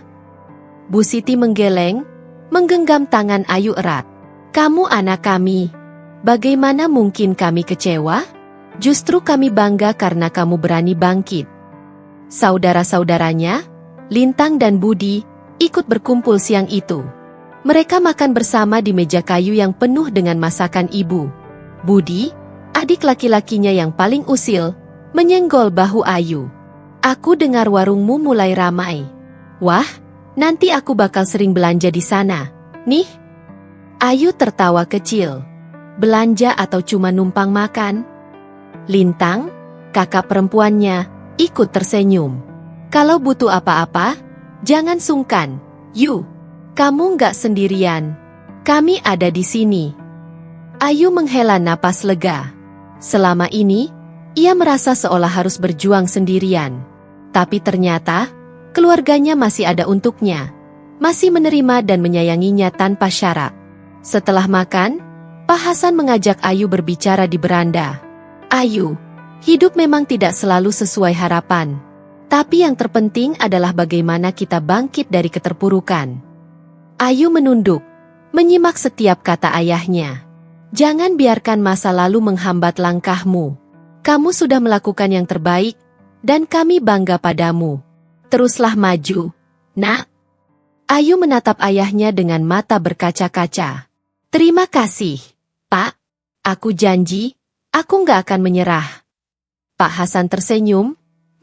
A: Bu Siti menggeleng, menggenggam tangan Ayu erat. Kamu anak kami. Bagaimana mungkin kami kecewa? Justru kami bangga karena kamu berani bangkit. Saudara-saudaranya, Lintang dan Budi, ikut berkumpul siang itu. Mereka makan bersama di meja kayu yang penuh dengan masakan ibu. Budi, adik laki-lakinya yang paling usil, menyenggol bahu Ayu. Aku dengar warungmu mulai ramai. Wah, nanti aku bakal sering belanja di sana. Nih. Ayu tertawa kecil. Belanja atau cuma numpang makan? Lintang, kakak perempuannya, ikut tersenyum. Kalau butuh apa-apa, jangan sungkan. Yu, kamu nggak sendirian. Kami ada di sini. Ayu menghela napas lega. Selama ini, ia merasa seolah harus berjuang sendirian. Tapi ternyata, keluarganya masih ada untuknya. Masih menerima dan menyayanginya tanpa syarat. Setelah makan, Pak Hasan mengajak Ayu berbicara di beranda. Ayu, hidup memang tidak selalu sesuai harapan. Tapi yang terpenting adalah bagaimana kita bangkit dari keterpurukan. Ayu menunduk, menyimak setiap kata ayahnya. Jangan biarkan masa lalu menghambat langkahmu. Kamu sudah melakukan yang terbaik, dan kami bangga padamu. Teruslah maju, nak. Ayu menatap ayahnya dengan mata berkaca-kaca. Terima kasih, Pak. Aku janji, aku nggak akan menyerah. Pak Hasan tersenyum,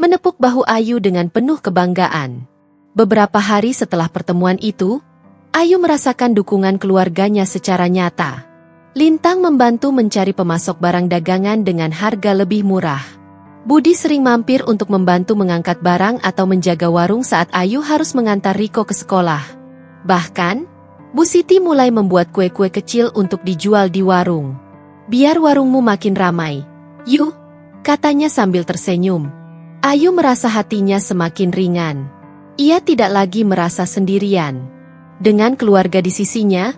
A: menepuk bahu Ayu dengan penuh kebanggaan. Beberapa hari setelah pertemuan itu, Ayu merasakan dukungan keluarganya secara nyata. Lintang membantu mencari pemasok barang dagangan dengan harga lebih murah. Budi sering mampir untuk membantu mengangkat barang atau menjaga warung saat Ayu harus mengantar Riko ke sekolah. Bahkan, Bu Siti mulai membuat kue-kue kecil untuk dijual di warung. Biar warungmu makin ramai. Yu, katanya sambil tersenyum. Ayu merasa hatinya semakin ringan. Ia tidak lagi merasa sendirian. Dengan keluarga di sisinya,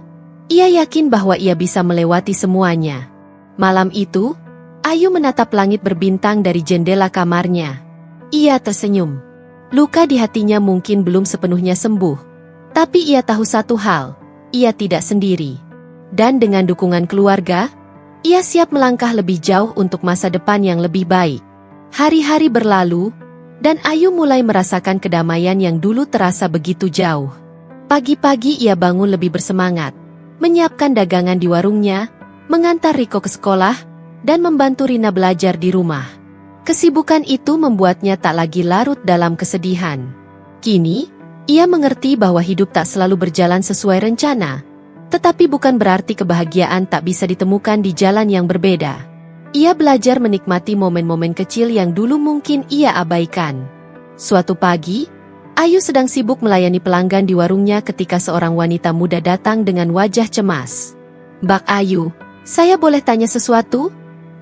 A: ia yakin bahwa ia bisa melewati semuanya. Malam itu, Ayu menatap langit berbintang dari jendela kamarnya. Ia tersenyum. Luka di hatinya mungkin belum sepenuhnya sembuh. Tapi ia tahu satu hal, ia tidak sendiri. Dan dengan dukungan keluarga, ia siap melangkah lebih jauh untuk masa depan yang lebih baik. Hari-hari berlalu, dan Ayu mulai merasakan kedamaian yang dulu terasa begitu jauh. Pagi-pagi ia bangun lebih bersemangat, menyiapkan dagangan di warungnya, mengantar Riko ke sekolah, dan membantu Rina belajar di rumah. Kesibukan itu membuatnya tak lagi larut dalam kesedihan. Kini, ia mengerti bahwa hidup tak selalu berjalan sesuai rencana, tetapi bukan berarti kebahagiaan tak bisa ditemukan di jalan yang berbeda. Ia belajar menikmati momen-momen kecil yang dulu mungkin ia abaikan. Suatu pagi, Ayu sedang sibuk melayani pelanggan di warungnya ketika seorang wanita muda datang dengan wajah cemas. Mbak Ayu, saya boleh tanya sesuatu?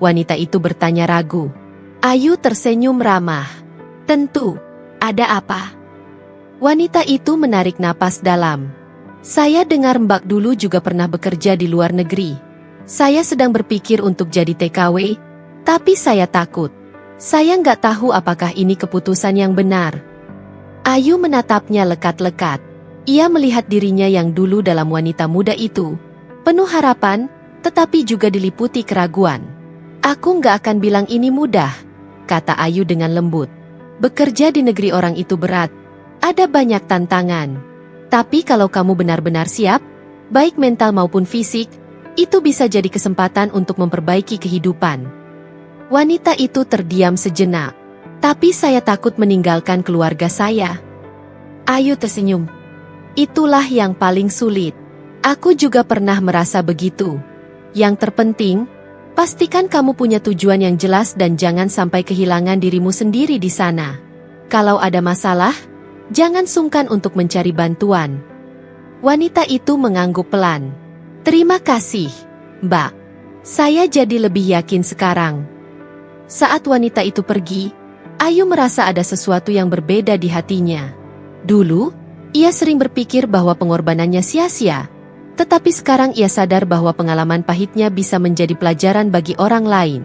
A: Wanita itu bertanya ragu. Ayu tersenyum ramah. Tentu, ada apa? Wanita itu menarik napas dalam. Saya dengar Mbak dulu juga pernah bekerja di luar negeri. Saya sedang berpikir untuk jadi TKW, tapi saya takut. Saya nggak tahu apakah ini keputusan yang benar. Ayu menatapnya lekat-lekat. Ia melihat dirinya yang dulu dalam wanita muda itu. Penuh harapan, tetapi juga diliputi keraguan. Aku nggak akan bilang ini mudah, kata Ayu dengan lembut. Bekerja di negeri orang itu berat. Ada banyak tantangan. Tapi kalau kamu benar-benar siap, baik mental maupun fisik, itu bisa jadi kesempatan untuk memperbaiki kehidupan. Wanita itu terdiam sejenak. Tapi saya takut meninggalkan keluarga saya. Ayu tersenyum. Itulah yang paling sulit. Aku juga pernah merasa begitu. Yang terpenting, pastikan kamu punya tujuan yang jelas dan jangan sampai kehilangan dirimu sendiri di sana. Kalau ada masalah, jangan sungkan untuk mencari bantuan. Wanita itu mengangguk pelan. Terima kasih, Mbak. Saya jadi lebih yakin sekarang. Saat wanita itu pergi, Ayu merasa ada sesuatu yang berbeda di hatinya. Dulu, ia sering berpikir bahwa pengorbanannya sia-sia. Tetapi sekarang ia sadar bahwa pengalaman pahitnya bisa menjadi pelajaran bagi orang lain.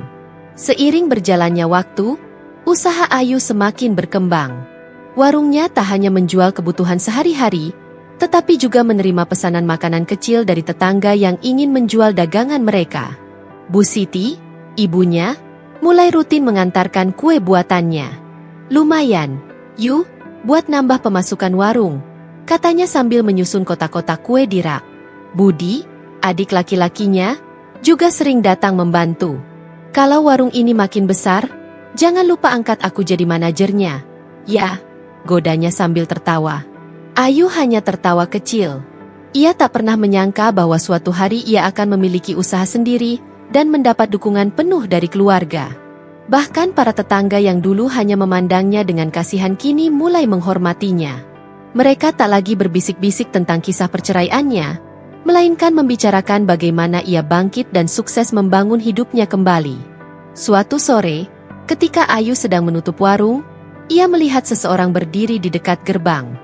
A: Seiring berjalannya waktu, usaha Ayu semakin berkembang. Warungnya tak hanya menjual kebutuhan sehari-hari, tetapi juga menerima pesanan makanan kecil dari tetangga yang ingin menjual dagangan mereka. Bu Siti, ibunya, mulai rutin mengantarkan kue buatannya. Lumayan, Yu, buat nambah pemasukan warung, katanya sambil menyusun kotak-kotak kue di rak. Budi, adik laki-lakinya, juga sering datang membantu. Kalau warung ini makin besar, jangan lupa angkat aku jadi manajernya. Ya, godanya sambil tertawa. Ayu hanya tertawa kecil. Ia tak pernah menyangka bahwa suatu hari ia akan memiliki usaha sendiri dan mendapat dukungan penuh dari keluarga. Bahkan para tetangga yang dulu hanya memandangnya dengan kasihan kini mulai menghormatinya. Mereka tak lagi berbisik-bisik tentang kisah perceraiannya, melainkan membicarakan bagaimana ia bangkit dan sukses membangun hidupnya kembali. Suatu sore, ketika Ayu sedang menutup warung, ia melihat seseorang berdiri di dekat gerbang.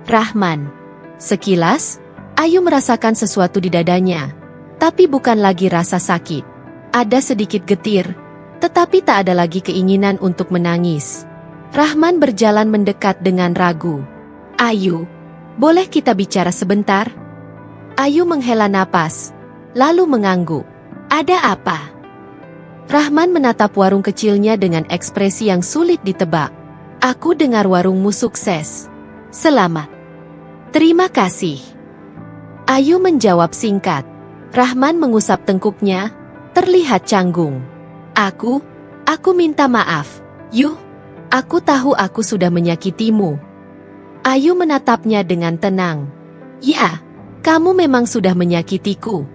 A: Rahman. Sekilas, Ayu merasakan sesuatu di dadanya, tapi bukan lagi rasa sakit. Ada sedikit getir, tetapi tak ada lagi keinginan untuk menangis. Rahman berjalan mendekat dengan ragu. Ayu, boleh kita bicara sebentar? Ayu menghela napas, lalu mengangguk. Ada apa? Rahman menatap warung kecilnya dengan ekspresi yang sulit ditebak. Aku dengar warungmu sukses. Selamat. Terima kasih. Ayu menjawab singkat. Rahman mengusap tengkuknya, terlihat canggung. Aku minta maaf. Yu, aku tahu aku sudah menyakitimu. Ayu menatapnya dengan tenang. Ya, kamu memang sudah menyakitiku.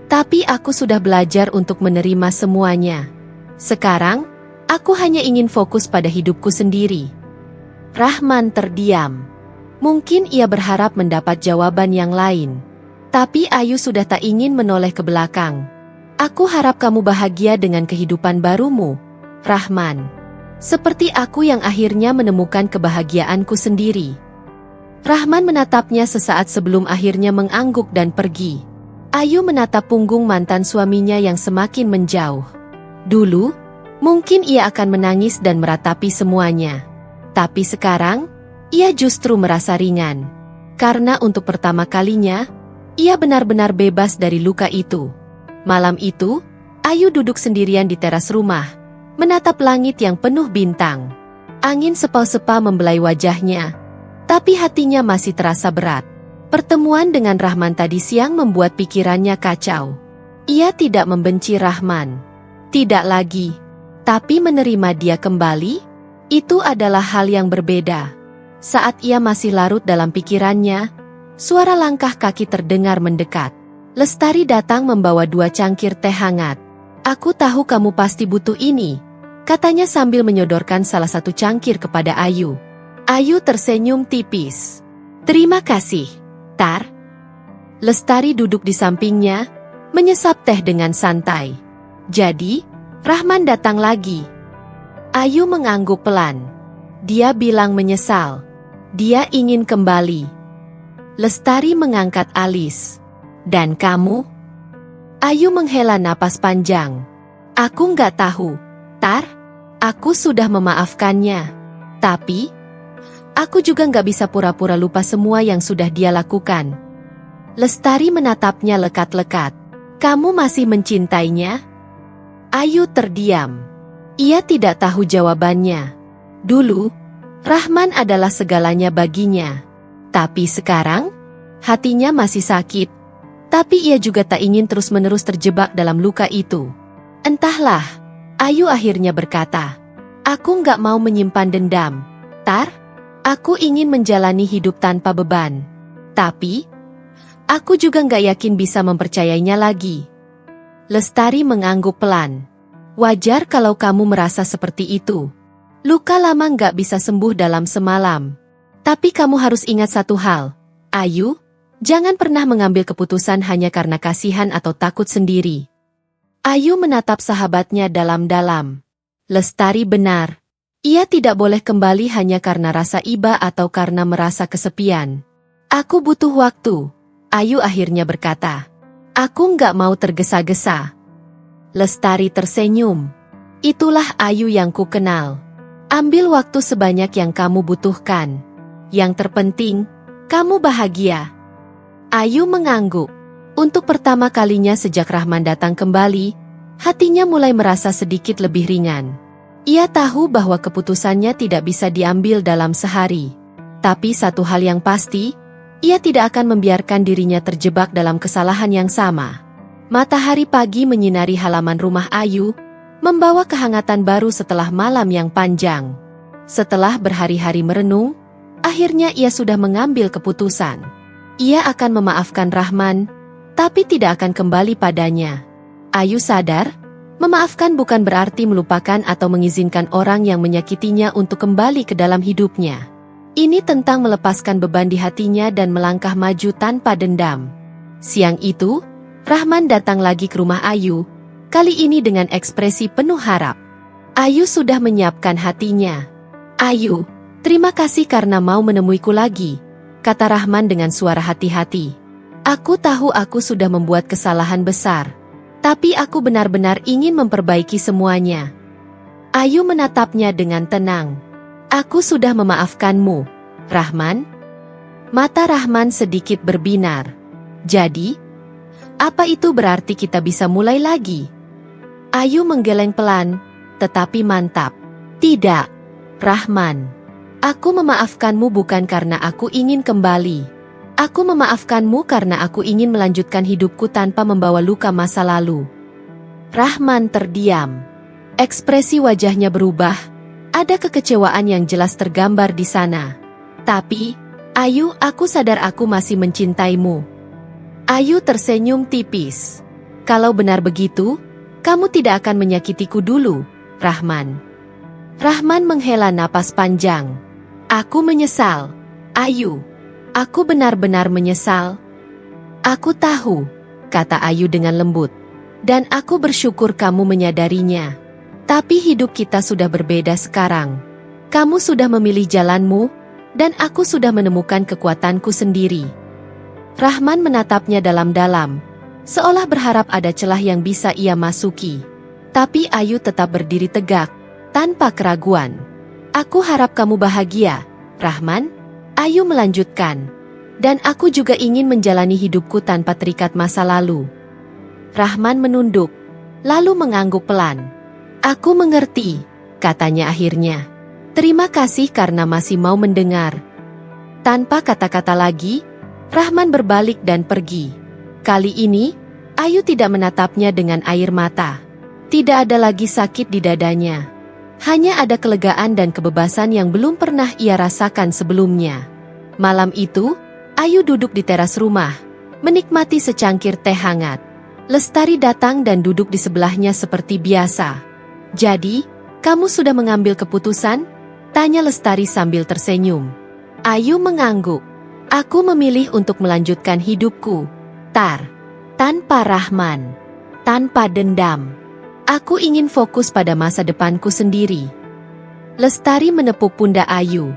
A: Tapi aku sudah belajar untuk menerima semuanya. Sekarang, aku hanya ingin fokus pada hidupku sendiri. Rahman terdiam. Mungkin ia berharap mendapat jawaban yang lain. Tapi Ayu sudah tak ingin menoleh ke belakang. Aku harap kamu bahagia dengan kehidupan barumu, Rahman. Seperti aku yang akhirnya menemukan kebahagiaanku sendiri. Rahman menatapnya sesaat sebelum akhirnya mengangguk dan pergi. Ayu menatap punggung mantan suaminya yang semakin menjauh. Dulu, mungkin ia akan menangis dan meratapi semuanya. Tapi sekarang, ia justru merasa ringan. Karena untuk pertama kalinya, ia benar-benar bebas dari luka itu. Malam itu, Ayu duduk sendirian di teras rumah, menatap langit yang penuh bintang. Angin sepau-sepau membelai wajahnya. Tapi hatinya masih terasa berat. Pertemuan dengan Rahman tadi siang membuat pikirannya kacau. Ia tidak membenci Rahman. Tidak lagi. Tapi menerima dia kembali, itu adalah hal yang berbeda. Saat ia masih larut dalam pikirannya, suara langkah kaki terdengar mendekat. Lestari datang membawa 2 cangkir teh hangat. Aku tahu kamu pasti butuh ini, katanya sambil menyodorkan salah satu cangkir kepada Ayu. Ayu tersenyum tipis. Terima kasih, Tar. Lestari duduk di sampingnya, menyesap teh dengan santai. Jadi, Rahman datang lagi. Ayu mengangguk pelan. Dia bilang menyesal. Dia ingin kembali. Lestari mengangkat alis. Dan kamu? Ayu menghela napas panjang. Aku nggak tahu, Tar. Aku sudah memaafkannya. Tapi, aku juga nggak bisa pura-pura lupa semua yang sudah dia lakukan. Lestari menatapnya lekat-lekat. Kamu masih mencintainya? Ayu terdiam. Ia tidak tahu jawabannya. Dulu, Rahman adalah segalanya baginya. Tapi sekarang, hatinya masih sakit. Tapi ia juga tak ingin terus-menerus terjebak dalam luka itu. Entahlah, Ayu akhirnya berkata. Aku nggak mau menyimpan dendam, Tar. Aku ingin menjalani hidup tanpa beban. Tapi, aku juga nggak yakin bisa mempercayainya lagi. Lestari mengangguk pelan. Wajar kalau kamu merasa seperti itu. Luka lama nggak bisa sembuh dalam semalam. Tapi kamu harus ingat satu hal, Ayu, jangan pernah mengambil keputusan hanya karena kasihan atau takut sendiri. Ayu menatap sahabatnya dalam-dalam. Lestari benar. Ia tidak boleh kembali hanya karena rasa iba atau karena merasa kesepian. Aku butuh waktu, Ayu akhirnya berkata. Aku nggak mau tergesa-gesa. Lestari tersenyum. Itulah Ayu yang ku kenal. Ambil waktu sebanyak yang kamu butuhkan. Yang terpenting, kamu bahagia. Ayu mengangguk. Untuk pertama kalinya sejak Rahman datang kembali, hatinya mulai merasa sedikit lebih ringan. Ia tahu bahwa keputusannya tidak bisa diambil dalam sehari. Tapi satu hal yang pasti, ia tidak akan membiarkan dirinya terjebak dalam kesalahan yang sama. Matahari pagi menyinari halaman rumah Ayu, membawa kehangatan baru setelah malam yang panjang. Setelah berhari-hari merenung, akhirnya ia sudah mengambil keputusan. Ia akan memaafkan Rahman, tapi tidak akan kembali padanya. Ayu sadar, memaafkan bukan berarti melupakan atau mengizinkan orang yang menyakitinya untuk kembali ke dalam hidupnya. Ini tentang melepaskan beban di hatinya dan melangkah maju tanpa dendam. Siang itu, Rahman datang lagi ke rumah Ayu, kali ini dengan ekspresi penuh harap. Ayu sudah menyiapkan hatinya. "Ayu, terima kasih karena mau menemuiku lagi," kata Rahman dengan suara hati-hati. "Aku tahu aku sudah membuat kesalahan besar. Tapi aku benar-benar ingin memperbaiki semuanya." Ayu menatapnya dengan tenang. "Aku sudah memaafkanmu, Rahman." Mata Rahman sedikit berbinar. "Jadi, apa itu berarti kita bisa mulai lagi?" Ayu menggeleng pelan, tetapi mantap. "Tidak, Rahman. Aku memaafkanmu bukan karena aku ingin kembali. Aku memaafkanmu karena aku ingin melanjutkan hidupku tanpa membawa luka masa lalu." Rahman terdiam. Ekspresi wajahnya berubah. Ada kekecewaan yang jelas tergambar di sana. "Tapi, Ayu, aku sadar aku masih mencintaimu." Ayu tersenyum tipis. "Kalau benar begitu, kamu tidak akan menyakitiku dulu, Rahman." Rahman menghela napas panjang. "Aku menyesal, Ayu. Aku benar-benar menyesal." "Aku tahu," kata Ayu dengan lembut. "Dan aku bersyukur kamu menyadarinya. Tapi hidup kita sudah berbeda sekarang. Kamu sudah memilih jalanmu, dan aku sudah menemukan kekuatanku sendiri." Rahman menatapnya dalam-dalam, seolah berharap ada celah yang bisa ia masuki. Tapi Ayu tetap berdiri tegak, tanpa keraguan. "Aku harap kamu bahagia, Rahman," Ayu melanjutkan. "Dan aku juga ingin menjalani hidupku tanpa terikat masa lalu." Rahman menunduk, lalu mengangguk pelan. "Aku mengerti," katanya akhirnya. "Terima kasih karena masih mau mendengar." Tanpa kata-kata lagi, Rahman berbalik dan pergi. Kali ini, Ayu tidak menatapnya dengan air mata. Tidak ada lagi sakit di dadanya. Hanya ada kelegaan dan kebebasan yang belum pernah ia rasakan sebelumnya. Malam itu, Ayu duduk di teras rumah, menikmati secangkir teh hangat. Lestari datang dan duduk di sebelahnya seperti biasa. "Jadi, kamu sudah mengambil keputusan?" tanya Lestari sambil tersenyum. Ayu mengangguk. "Aku memilih untuk melanjutkan hidupku, Tar. Tanpa Rahman. Tanpa dendam. Aku ingin fokus pada masa depanku sendiri." Lestari menepuk pundak Ayu.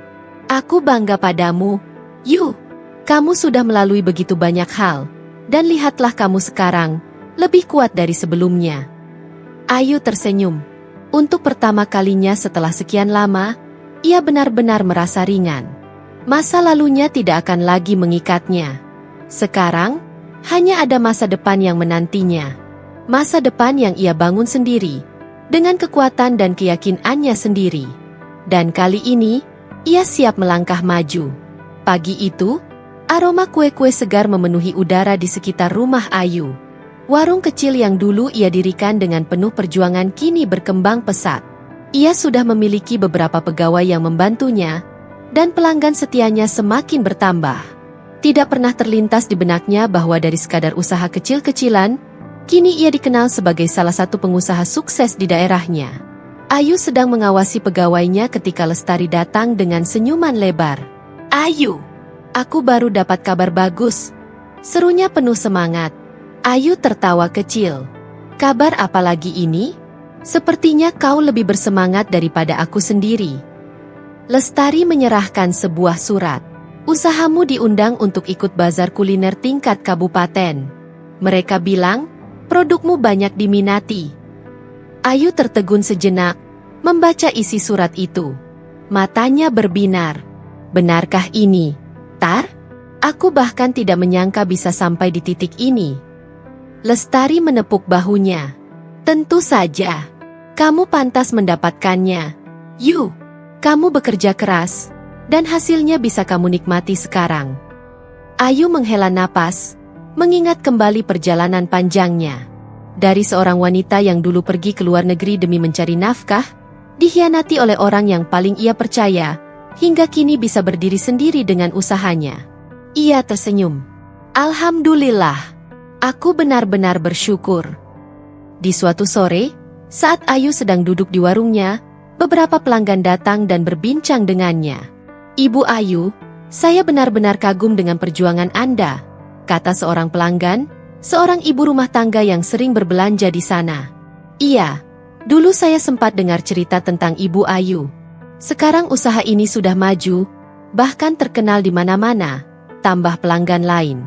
A: "Aku bangga padamu, Yu. Kamu sudah melalui begitu banyak hal. Dan lihatlah kamu sekarang, lebih kuat dari sebelumnya." Ayu tersenyum. Untuk pertama kalinya setelah sekian lama, ia benar-benar merasa ringan. Masa lalunya tidak akan lagi mengikatnya. Sekarang, hanya ada masa depan yang menantinya. Masa depan yang ia bangun sendiri, dengan kekuatan dan keyakinannya sendiri. Dan kali ini, ia siap melangkah maju. Pagi itu, aroma kue-kue segar memenuhi udara di sekitar rumah Ayu. Warung kecil yang dulu ia dirikan dengan penuh perjuangan kini berkembang pesat. Ia sudah memiliki beberapa pegawai yang membantunya, dan pelanggan setianya semakin bertambah. Tidak pernah terlintas di benaknya bahwa dari sekadar usaha kecil-kecilan, kini ia dikenal sebagai salah satu pengusaha sukses di daerahnya. Ayu sedang mengawasi pegawainya ketika Lestari datang dengan senyuman lebar. "Ayu, aku baru dapat kabar bagus," serunya penuh semangat. Ayu tertawa kecil. "Kabar apa lagi ini? Sepertinya kau lebih bersemangat daripada aku sendiri." Lestari menyerahkan sebuah surat. "Usahamu diundang untuk ikut bazar kuliner tingkat kabupaten. Mereka bilang, produkmu banyak diminati." Ayu tertegun sejenak, membaca isi surat itu. Matanya berbinar. Benarkah ini, Tar? Aku bahkan tidak menyangka bisa sampai di titik ini. Lestari menepuk bahunya. Tentu saja. Kamu pantas mendapatkannya. Yu, kamu bekerja keras, dan hasilnya bisa kamu nikmati sekarang. Ayu menghela napas, mengingat kembali perjalanan panjangnya. Dari seorang wanita yang dulu pergi ke luar negeri demi mencari nafkah, dikhianati oleh orang yang paling ia percaya, hingga kini bisa berdiri sendiri dengan usahanya. Ia tersenyum. Alhamdulillah, aku benar-benar bersyukur. Di suatu sore, saat Ayu sedang duduk di warungnya, beberapa pelanggan datang dan berbincang dengannya. Ibu Ayu, saya benar-benar kagum dengan perjuangan Anda, kata seorang pelanggan, seorang ibu rumah tangga yang sering berbelanja di sana. Iya, dulu saya sempat dengar cerita tentang Ibu Ayu. Sekarang usaha ini sudah maju, bahkan terkenal di mana-mana, tambah pelanggan lain.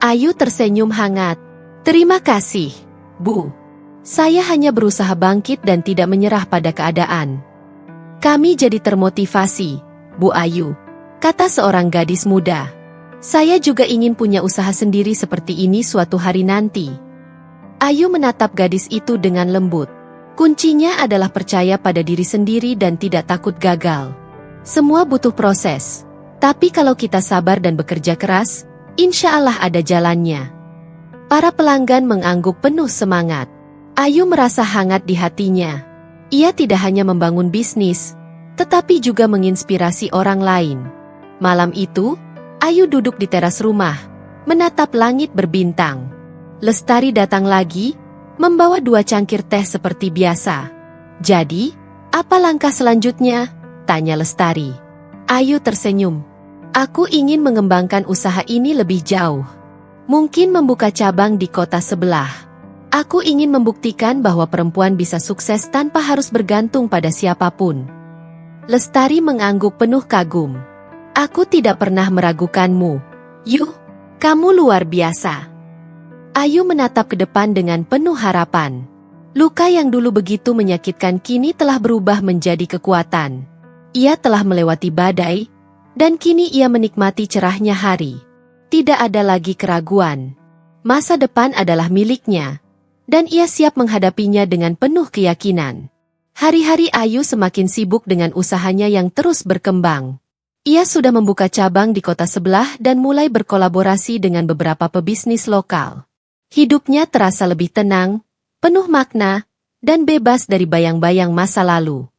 A: Ayu tersenyum hangat. Terima kasih, Bu. Saya hanya berusaha bangkit dan tidak menyerah pada keadaan. Kami jadi termotivasi, Bu Ayu, kata seorang gadis muda. Saya juga ingin punya usaha sendiri seperti ini suatu hari nanti. Ayu menatap gadis itu dengan lembut. Kuncinya adalah percaya pada diri sendiri dan tidak takut gagal. Semua butuh proses, tapi kalau kita sabar dan bekerja keras, insya Allah ada jalannya. Para pelanggan mengangguk penuh semangat. Ayu merasa hangat di hatinya. Ia tidak hanya membangun bisnis, tetapi juga menginspirasi orang lain. Malam itu, Ayu duduk di teras rumah, menatap langit berbintang. Lestari datang lagi, membawa 2 cangkir teh seperti biasa. Jadi, apa langkah selanjutnya? Tanya Lestari. Ayu tersenyum. Aku ingin mengembangkan usaha ini lebih jauh. Mungkin membuka cabang di kota sebelah. Aku ingin membuktikan bahwa perempuan bisa sukses tanpa harus bergantung pada siapapun. Lestari mengangguk penuh kagum. Aku tidak pernah meragukanmu. Yuh, kamu luar biasa. Ayu menatap ke depan dengan penuh harapan. Luka yang dulu begitu menyakitkan kini telah berubah menjadi kekuatan. Ia telah melewati badai, dan kini ia menikmati cerahnya hari. Tidak ada lagi keraguan. Masa depan adalah miliknya, dan ia siap menghadapinya dengan penuh keyakinan. Hari-hari Ayu semakin sibuk dengan usahanya yang terus berkembang. Ia sudah membuka cabang di kota sebelah dan mulai berkolaborasi dengan beberapa pebisnis lokal. Hidupnya terasa lebih tenang, penuh makna, dan bebas dari bayang-bayang masa lalu.